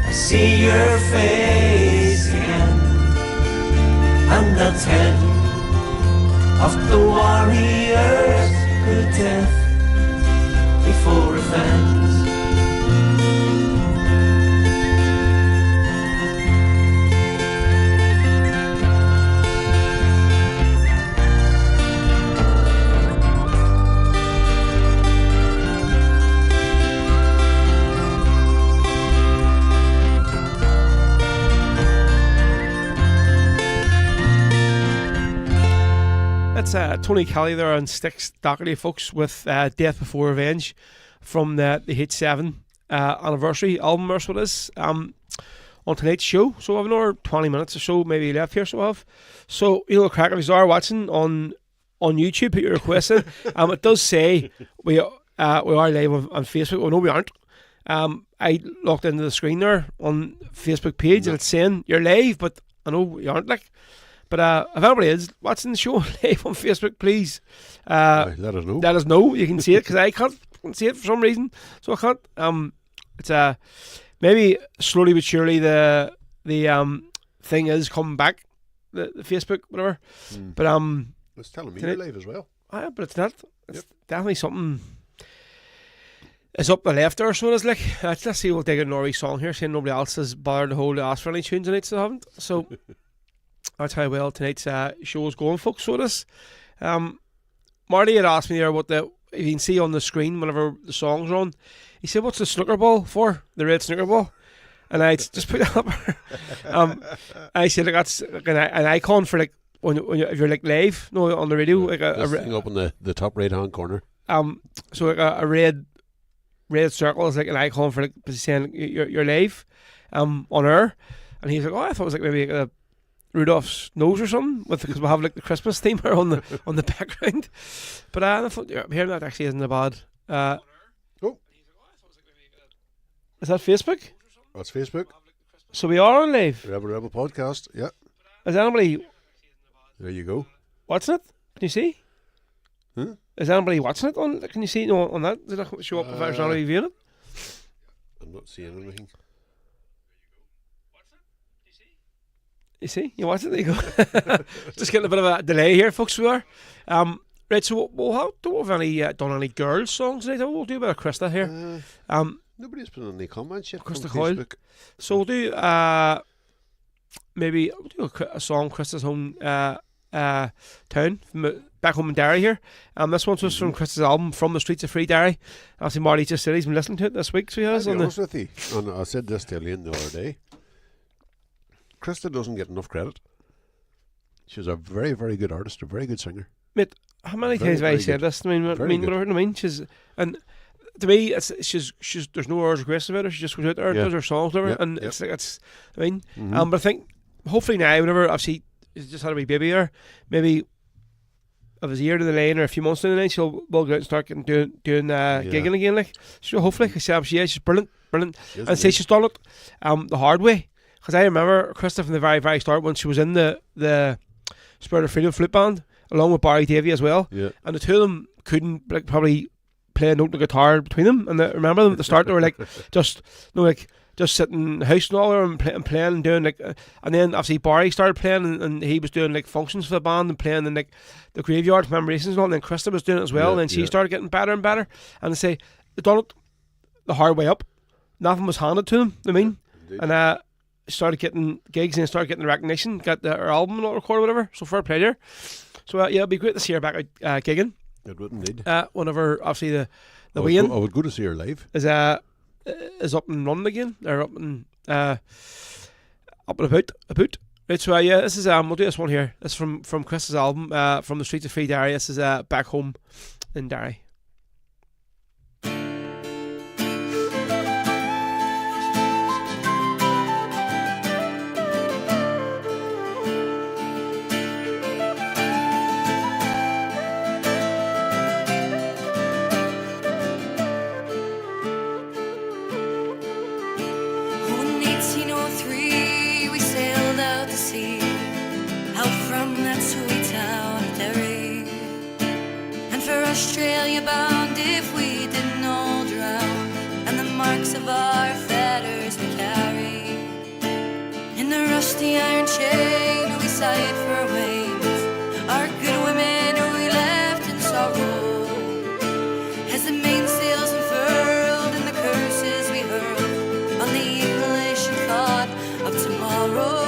I see your face again, and I'll tell you of the warriors who death before offense. That's Tony Kelly there on Styx Doherty, folks, with Death Before Revenge from the H7 anniversary album, or so it is, on tonight's show. So I have another 20 minutes or so maybe left here, so I have. So, you know, crack, if you are watching on YouTube, put your request in. It does say we are live on Facebook. Well, no, we aren't. I looked into the screen there on Facebook page, and it's saying you're live, but I know you aren't, like. But if anybody is watching the show live on Facebook, please let us know. Let us know. You can see it, because I can't see it for some reason, so I can't. It's maybe slowly but surely the thing is coming back, the Facebook, whatever. But it's telling me you're live as well. But it's not. It's definitely something. It's up the left there, so it is, like. Let's see. We'll take a Norrie song here, saying nobody else has bothered to hold to ask for any tunes tonight, so I haven't. So. That's how well tonight's show is going, folks. So it is. Marty had asked me there what you can see on the screen whenever the songs are on. He said, "What's the snooker ball for? The red snooker ball?" And I just put that up. I said, "Like that's like an icon for like when if you're like live, no, on the radio, like a thing up in the top right hand corner. So like a red circle is like an icon for like saying you're live, on air." And he's like, "Oh, I thought it was like maybe a Rudolph's nose or something, because we have like the Christmas theme here on the background." But I thought, hearing that actually isn't a bad. Is that Facebook? That's Facebook. So we are on live. Rebel podcast. Yeah. Is anybody? There you go. Watching it? Can you see? Is anybody watching it on? Can you see on that? Did it show up if there's anybody viewing it? I'm not seeing anything. You see? You watch it? There you go. Just getting a bit of a delay here, folks. We are. Right, so we'll don't have any done any girls' songs tonight. We'll do a bit of Krista here. Nobody's put on any comments yet. Krista Coyle. So we'll do maybe we'll do a song, Krista's home town, from back home in Derry here. This one's just from Krista's album, From the Streets of Free Derry. Obviously, Marty just said he's been listening to it this week, so he has. I'll be honest with you, and I said this to Elaine the other day. Krista doesn't get enough credit. She's a very, very good artist, a very good singer. Mate, how many times have I said this? I mean, whatever I mean. She's, and to me, she's there's no hours of grace about her. She just goes out there and does her songs, whatever, and it's like I mean, but I think hopefully now, whenever obviously she's just had a wee baby there, maybe of his year to the lane or a few months down the line, she'll go out and start doing gigging again, like. So hopefully, because she's brilliant, and say she's done it the hard way. Because I remember Krista from the very, very start when she was in the Spirit of Freedom flute band along with Barry Davey as well, and the two of them couldn't like probably play a note on the guitar between them. And I remember them at the start; they were like just sitting in the house and all and playing and doing like. And then obviously Barry started playing and he was doing like functions for the band and playing in like the graveyard commemorations and all. And then Krista was doing it as well. And then she started getting better and better. And they say they done it the hard way up. Nothing was handed to them. I mean, and started getting gigs and started getting the recognition, got our album not recorded, whatever. So fair play there. So yeah, it'd be great to see her back out gigging. It would indeed. Whenever obviously the I weigh-in would go to see her live. is up and running again, or up and about. Right, so yeah, this is we'll do this one here. This is from Chris's album, From the Streets of Free Derry. This is Back Home in Derry. Australia bound if we didn't all drown, and the marks of our fetters we carry. In the rusty iron chain we sighed for waves, our good women we left in sorrow. As the mainsails unfurled and the curses we hurled on the English and thought of tomorrow.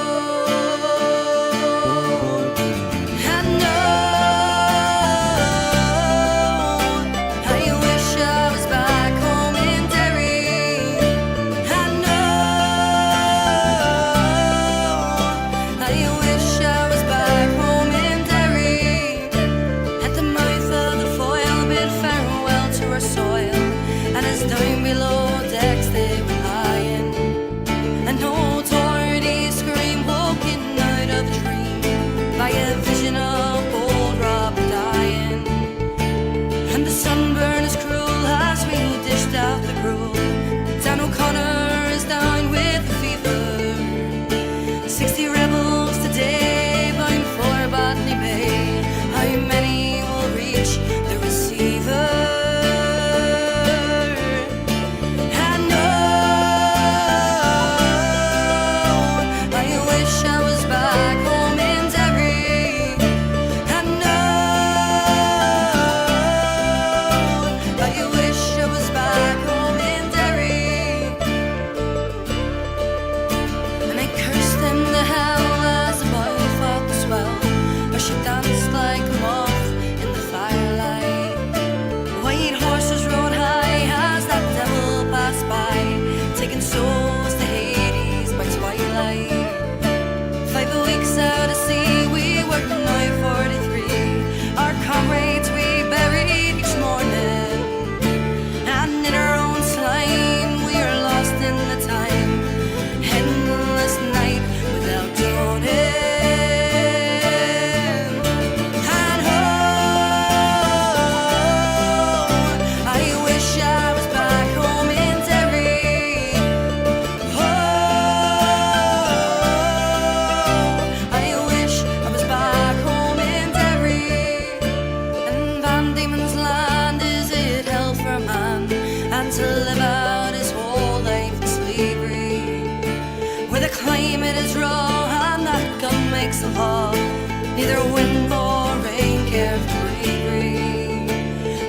Neither wind nor rain care for bravery.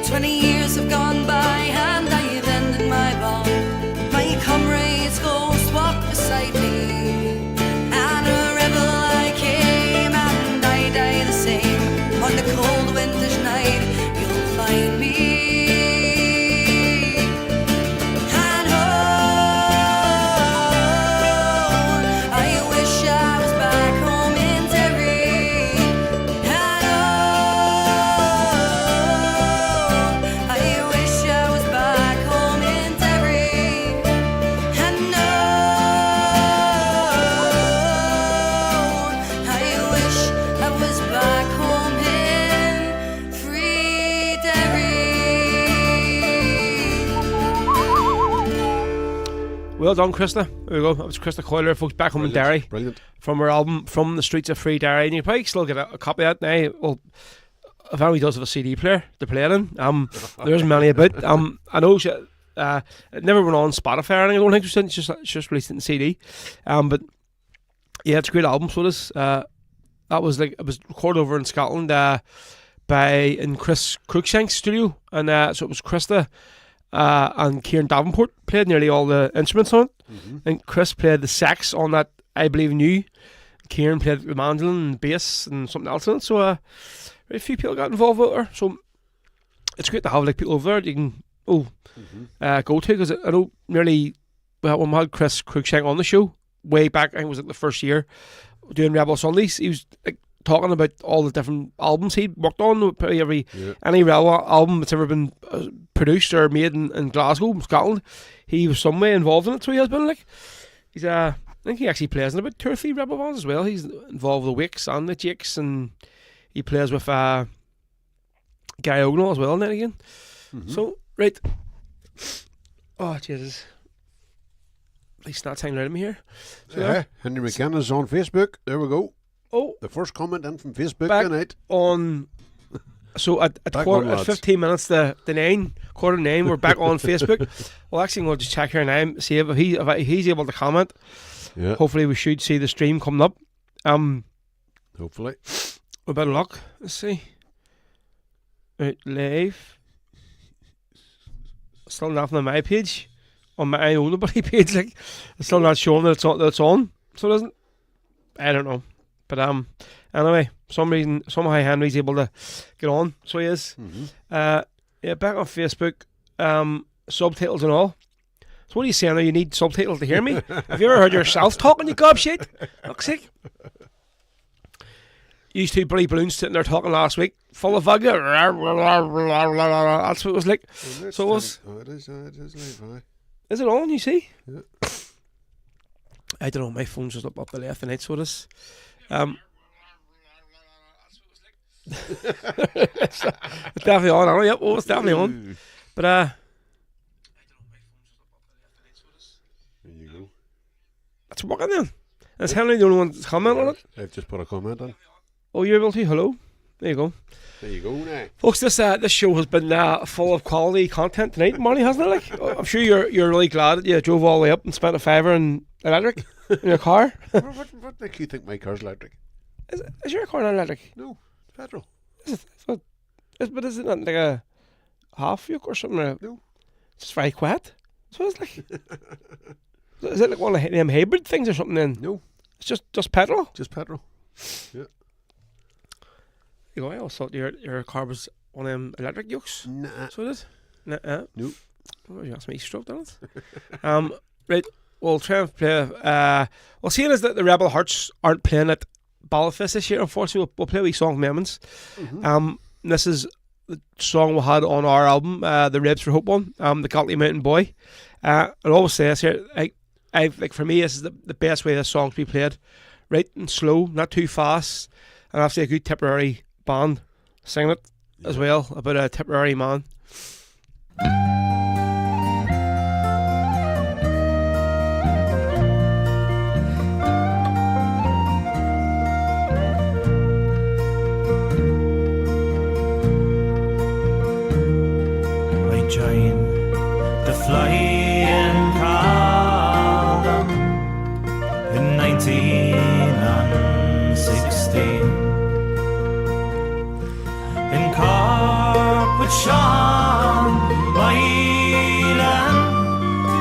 20 years have gone by and I've ended my bond. My comrade's ghost walked beside me, and a rebel I came and I die the same. On the cold winter's night you'll find me. Well done, Krista. There we go. That was Krista Coyler, folks, Back Home in Derry. Brilliant. From her album, From the Streets of Free Derry. And you probably still get a copy of that now. Well, if anybody does have a CD player to play it in, there's many about. I know she, it never went on Spotify or anything, I don't think it's just released it in CD. But yeah, it's a great album. So it is. That was it was recorded over in Scotland in Chris Cruikshank's studio. And so it was Krista and Kieran Davenport played nearly all the instruments on it. Mm-hmm. And Chris played the sax on that I Believe in You. Kieran played the mandolin and bass and something else in it. So very few people got involved with her. So it's great to have like people over there that you can go to, because I know nearly when we had Chris Cruikshank on the show way back, I think it was like the first year doing Rebel Sundays, he was like talking about all the different albums he'd worked on. Probably any Rebel album that's ever been produced or made in Glasgow, Scotland, he was some way involved in it. So he has been like, he's I think he actually plays in about 2 or 3 Rebel bands as well. He's involved with the Wicks and the Jakes, and he plays with Gary Ognall as well now and again. So, right. Oh, Jesus. At least not hanging around me here. So, Henry McKenna's on Facebook. There we go. Oh. The first comment in from Facebook back tonight. On... So at Back quarter, on, at 15 minutes to 9, quarter to 9, we're back on Facebook. Well, actually, we'll just check here now, see if he's able to comment. Yeah. Hopefully, we should see the stream coming up. Hopefully. With a bit of luck. Let's see. Right, live. Still nothing on my page. On my own buddy page, like it's still not showing that it's on. So it doesn't. I don't know. But anyway, some reason somehow Henry's able to get on. So he is. Yeah, back on Facebook. Subtitles and all. So what are you saying now? You need subtitles to hear me? Have you ever heard yourself talking, you gobshite? Fuck's sake. You two bloody balloons sitting there talking last week, full of vodka. That's what it was like. Well, so it was. Oh, it is live, aye. Is it on? You see? Yeah. I don't know. My phone's just up the left tonight, so it is. It's definitely on. Oh, yep. Oh, it's definitely on. But there you go. It's working then. Is Henry the only one that's commenting on it? I've just put a comment on. Oh, you're able to? Hello. There you go. There you go now. Folks, this show has been full of quality content tonight, Marty, hasn't it? Like, I'm sure you're really glad that you drove all the way up and spent a £5 in electric in your car. What makes you think my car's electric? Is your car not electric? No, petrol. Is it? But is it not like a half yoke or something? No. It's just very quiet. So it's like... Is it like one of them hybrid things or something then? No. It's just petrol? Just petrol. Yeah. You know, I always thought your car was one of them electric yokes. Nah. So it is? Nah. Nope. Oh, you asked me to stroke down it. Right, we'll try and play... well, seeing as that the Rebel Hearts aren't playing at Ballad this year, unfortunately, we'll play a wee song from Emmons. This is the song we had on our album, the Ribs for Hope one, the Galtley Mountain Boy. I'll always say this here, like for me, this is the best way this song to be played. Right and slow, not too fast, and obviously a good Tipperary band singing it as well, about a Tipperary man. I joined the flying column in 1916 in Cork with Sean Boylan,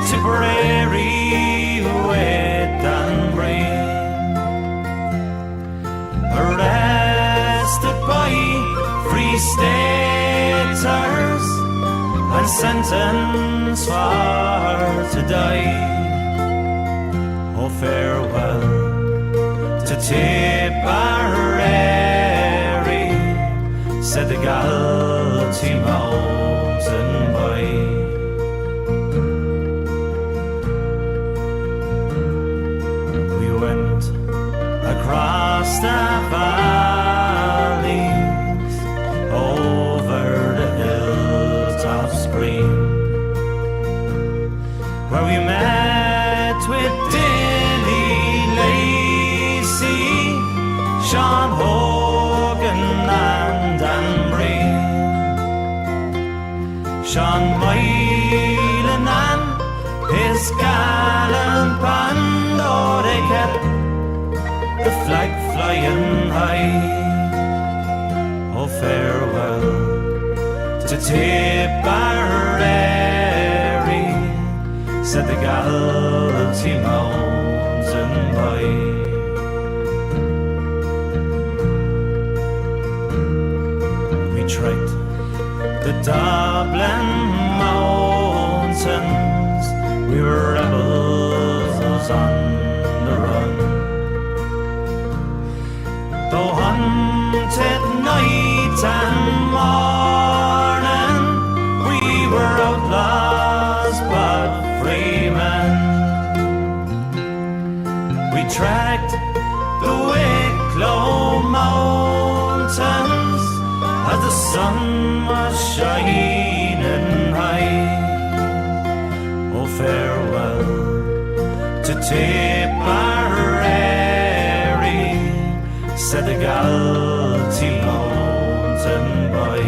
Tipperary wet and rain, arrested by Free Staters and sentenced for to die. Oh, farewell to Tipperary, said the Galtee mountain boy. We went across the valleys, over the hilltops green, where we met with Dilly Lacey, Sean Hogan and Anne Breen, Sean Moylan and his gallant band. Oh, they kept the flag flying high. Oh, farewell to Tipperary, said the Galtee mountain boy. Dublin mountains, we were rebels on the run. Though hunted night and morning, we were outlaws but free men. We tracked the Wicklow mountains as the sun was shining high. Oh, farewell to Tipperary, said the Galtee mountain boy.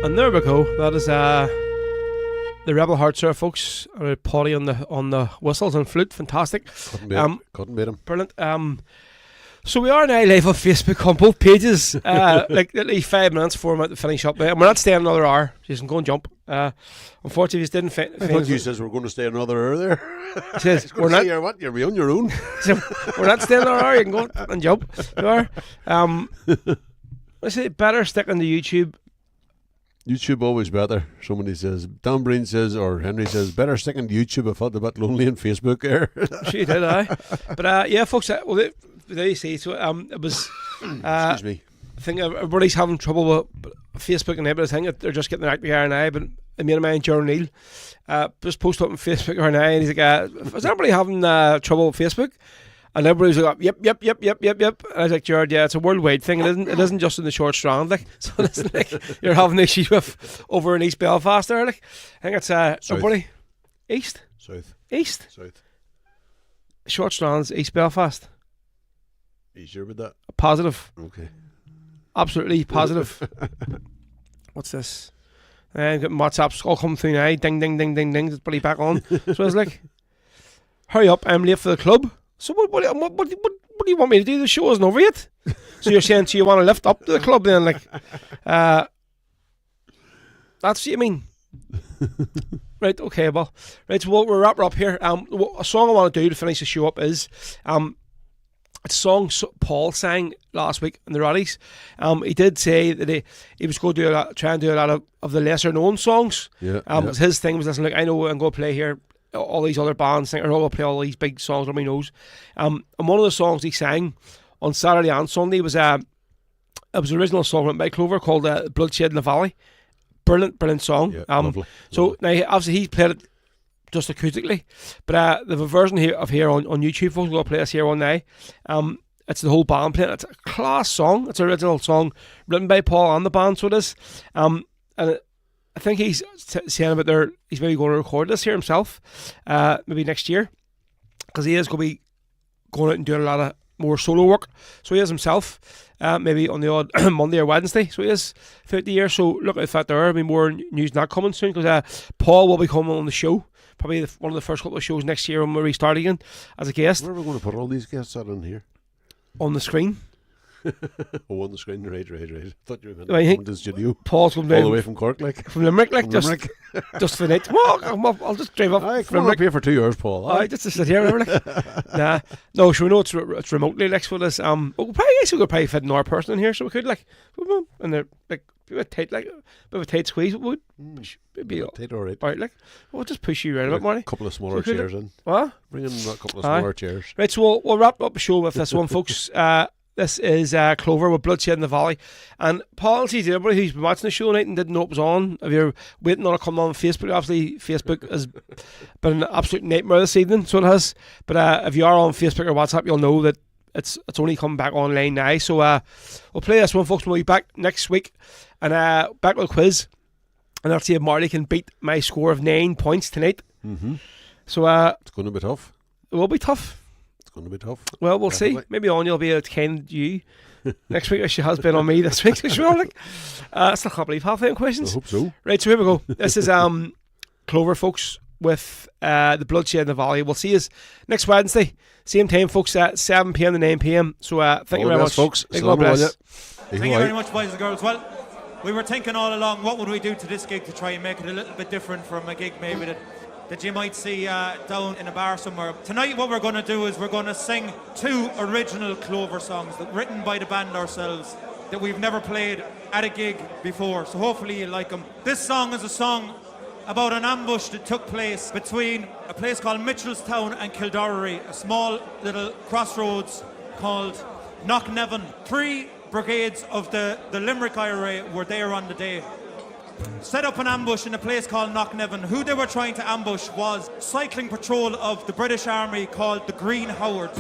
And there we go. That is the Rebel Hearts there, folks. Polly on the whistles and flute, fantastic. Couldn't beat him. Brilliant. So we are now live on Facebook on both pages. Like literally 5 minutes for him to finish up. And we're not staying another hour. So you can go and jump. Unfortunately, you didn't I thought you says we're going to stay another hour there. Says we're not. What? You're on your own. So we're not staying another hour. You can go and jump. You are. Let's say better sticking to YouTube. YouTube always better. Somebody says, Dan Breen says, or Henry says, better sticking to YouTube. I felt a bit lonely on Facebook there. Sure you did, aye. But yeah, folks, well, there you see. So it was. Excuse me. I think everybody's having trouble with Facebook and everything. I think they're just getting their act together now. But a mate of mine, Joe Neal, just posted up on Facebook right now, and he's like, "Is everybody having trouble with Facebook?" And everybody's like, yep. And I was like, Jared, yeah, it's a worldwide thing. It isn't just in the short strand, like. So it isn't like you're having issues with over in East Belfast there, like. I think it's everybody. East? South. East? South. Short strands, East Belfast. Are you sure about that? Positive. Okay. Absolutely positive. What's this? I'm getting WhatsApps all coming through now. Ding, ding, ding, ding, ding. It's bloody back on. So I was like, hurry up, I'm late for the club. So what do you want me to do? The show isn't over yet. So you're saying you want to lift up to the club then, like, that's what you mean. Right, okay, well, right, so we'll wrap her up here. A song I want to do to finish the show up is it's a song Paul sang last week in the rallies. He did say that he was going to try and do a lot of the lesser known songs. Yeah. His thing was, listen, look, I know I'm going to play here all these other bands think, or I'll play all these big songs nobody knows. And one of the songs he sang on Saturday and Sunday was it was an original song written by Clover called Bloodshed in the Valley. Brilliant song. Yeah, lovely. So now obviously he played it just acoustically, but they have a version here on YouTube. Folks, we'll play this here one day. It's the whole band playing. It's a class song. It's an original song written by Paul and the band. So it is. And I think he's saying about he's maybe going to record this here himself, maybe next year, because he is going to be going out and doing a lot of more solo work. So he is himself, maybe on the odd Monday or Wednesday. So he is throughout the year. So look at that there. There'll be more news not coming soon because Paul will be coming on the show. Probably one of the first couple of shows next year when we restart again as a guest. Where are we going to put all these guests out in here? On the screen. Oh, on the screen, right. Thought you were I think going to the studio. Paul's coming down all the way from Cork, like from Limerick, like from just Limerick. just for the night. Well, I'll just drive up. Aye, from come on up here for 2 hours, Paul. Aye, just to sit here, remember? Like. Nah, no, sure, we know it's remotely, like, so this. But we'll probably, I guess we could probably fit another person in here, so we could, like, and they're like a bit tight, like a bit of a tight squeeze. Would be tight, all right. Right, like, we'll just push you around a bit, Marty. A couple of smaller chairs in. What? Bring in a couple of smaller chairs. Right, so we'll wrap up the show with this one, folks. This is Clover with Bloodshed in the Valley. And Paul, see everybody who's been watching the show tonight and didn't know it was on, if you're waiting on it coming on Facebook, obviously Facebook has been an absolute nightmare this evening, so it has. But if you are on Facebook or WhatsApp, you'll know that it's only coming back online now. So we'll play this one, folks, and we'll be back next week. And back with a quiz. And let's see if Marty can beat my score of 9 points tonight. Mm-hmm. So it's going to be tough. It will be tough. Going to be tough. Well, we'll see. Maybe Anya will be able to kind you next week as she has been on me this week. So like, I still can't believe half the questions. I hope so. Right, so here we go. This is Clover, folks, with the Bloodshed in the Valley. We'll see you next Wednesday, same time, folks, at 7 p.m. to 9 p.m. So thank you very much, folks. God bless. Thank you very much, boys and girls. Well, we were thinking all along, what would we do to this gig to try and make it a little bit different from a gig maybe that you might see down in a bar somewhere. Tonight what we're going to do is we're going to sing 2 original Clover songs written by the band ourselves that we've never played at a gig before, so hopefully you like them. This song is a song about an ambush that took place between a place called Mitchelstown and Kildorrery, a small little crossroads called Knockneven. 3 brigades of the Limerick IRA were there on the day. Set up an ambush in a place called Knockneven. Who they were trying to ambush was cycling patrol of the British Army called the Green Howard.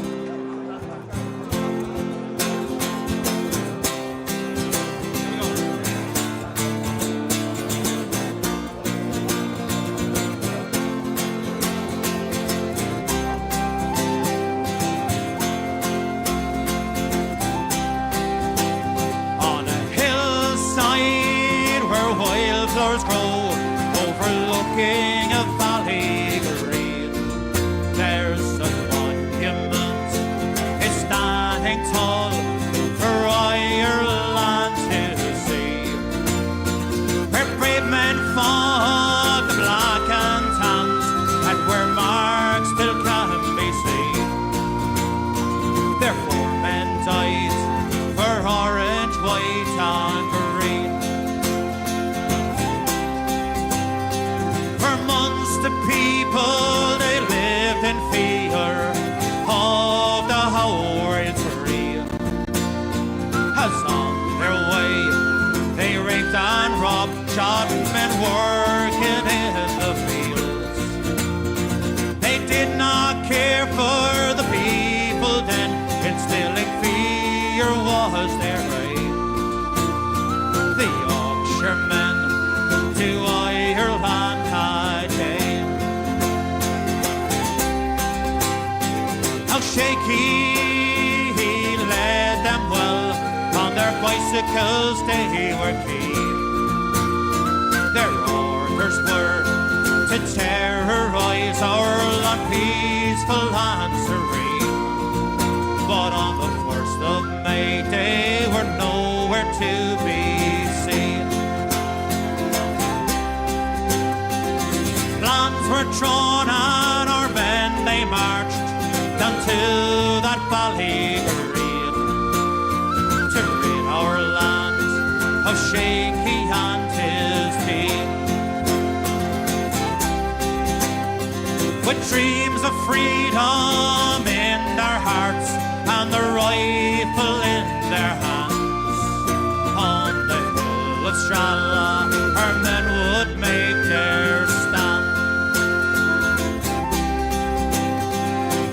On a hillside where wildflowers grow, overlooking a valley green, there's a monument. It's standing tall for Ireland to see, where brave men fought the black and tans, and where marks still can be seen. Their 4 men died for orange, white and green. For months the people, they lived in fear of the Howard Tree. As on their way they raped and robbed, shot men working in the fields. They did not care for the people then, instilling fear was their aim. The Yorkshiremen to Ireland had came. How shaky he led them well, on their bicycles they were keen. Their orders were to terrorise our land peaceful and serene. But on the 1st of May they were nowhere to be seen. Plans were drawn and our men they marched down to that valley green, to rid our land of Shaky and his team. With dreams of freedom in their hearts and the rifle in their hands, on the hill of Strala our men would make their stand.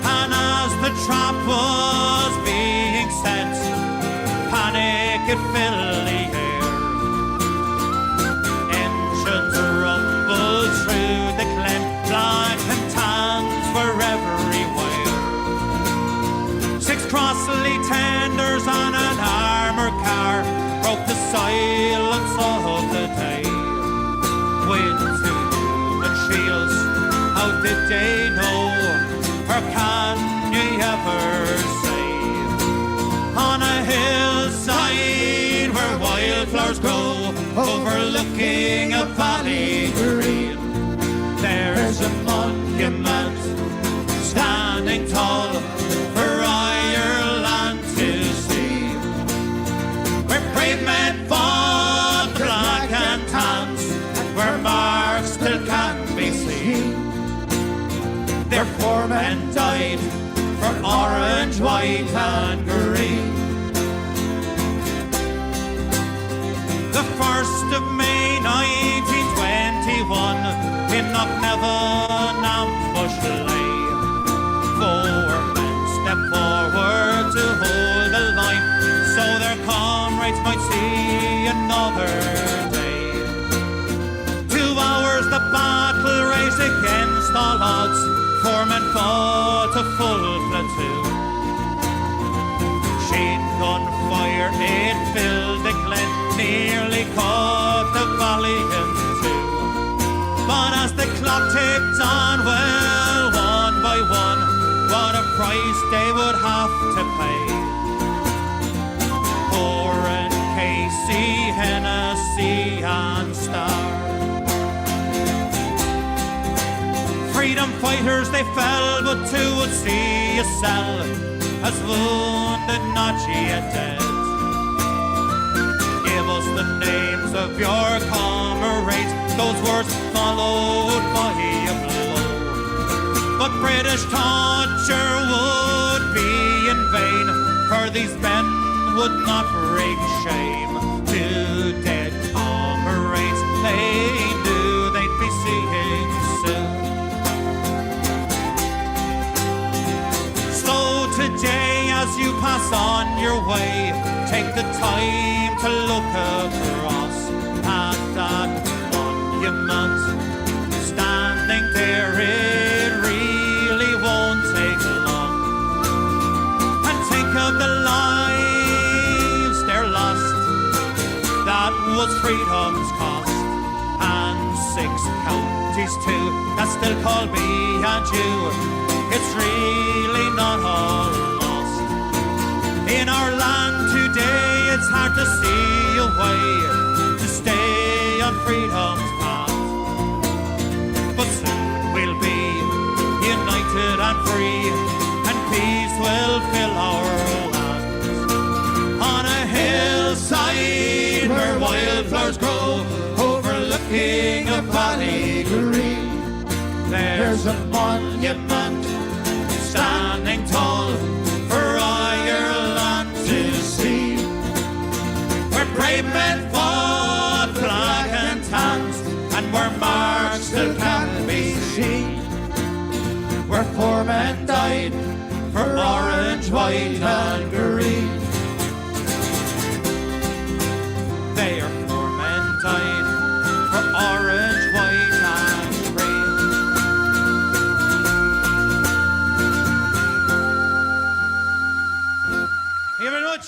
And as the trap was being set, panic it filled the air. Engines rumbled through the glen, black and tans were everywhere. into human shields. How did they know? Or can you ever say? On a hillside where wildflowers grow, overlooking a valley green, there's a monument standing tall for Ireland to see, where brave men fought black and tans, where marks still can be seen. Their 4 men died for orange, white and green. The 1st of May 1921 in Knocknevan ambush lay. 4 men stepped forward to hold the line so their comrades might see another day. 2 hours the battle raged against all odds. 4 men fought a full platoon. Sheen gun fire, it filled the glen, nearly caught the valley in two. But as the clock ticked on, well, one by one, what a price they would have to pay. Oran, Casey, Hennessy and Star. Freedom fighters they fell, but 2 would see a cell, as wounded, not yet dead. Give us the names of your comrades, those words followed by a blow. But British torture would be in vain, for these men would not bring shame to dead comrades they knew they'd be seeing soon. Today as you pass on your way, take the time to look across at that monument standing there. It really won't take long, and think of the lives they're lost. That was freedom's cost, and 6 counties too that still call me and you. It's really not all lost. In our land today, it's hard to see a way to stay on freedom's path. But soon we'll be united and free, and peace will fill our lands. On a hillside where wildflowers grow, overlooking a valley green, there's a monument standing tall for Ireland to see, where brave men fought black and tans, and where marks still can be seen, where 4 men died for orange, white and green. There 4 men died for orange, white and green. Thank you very much.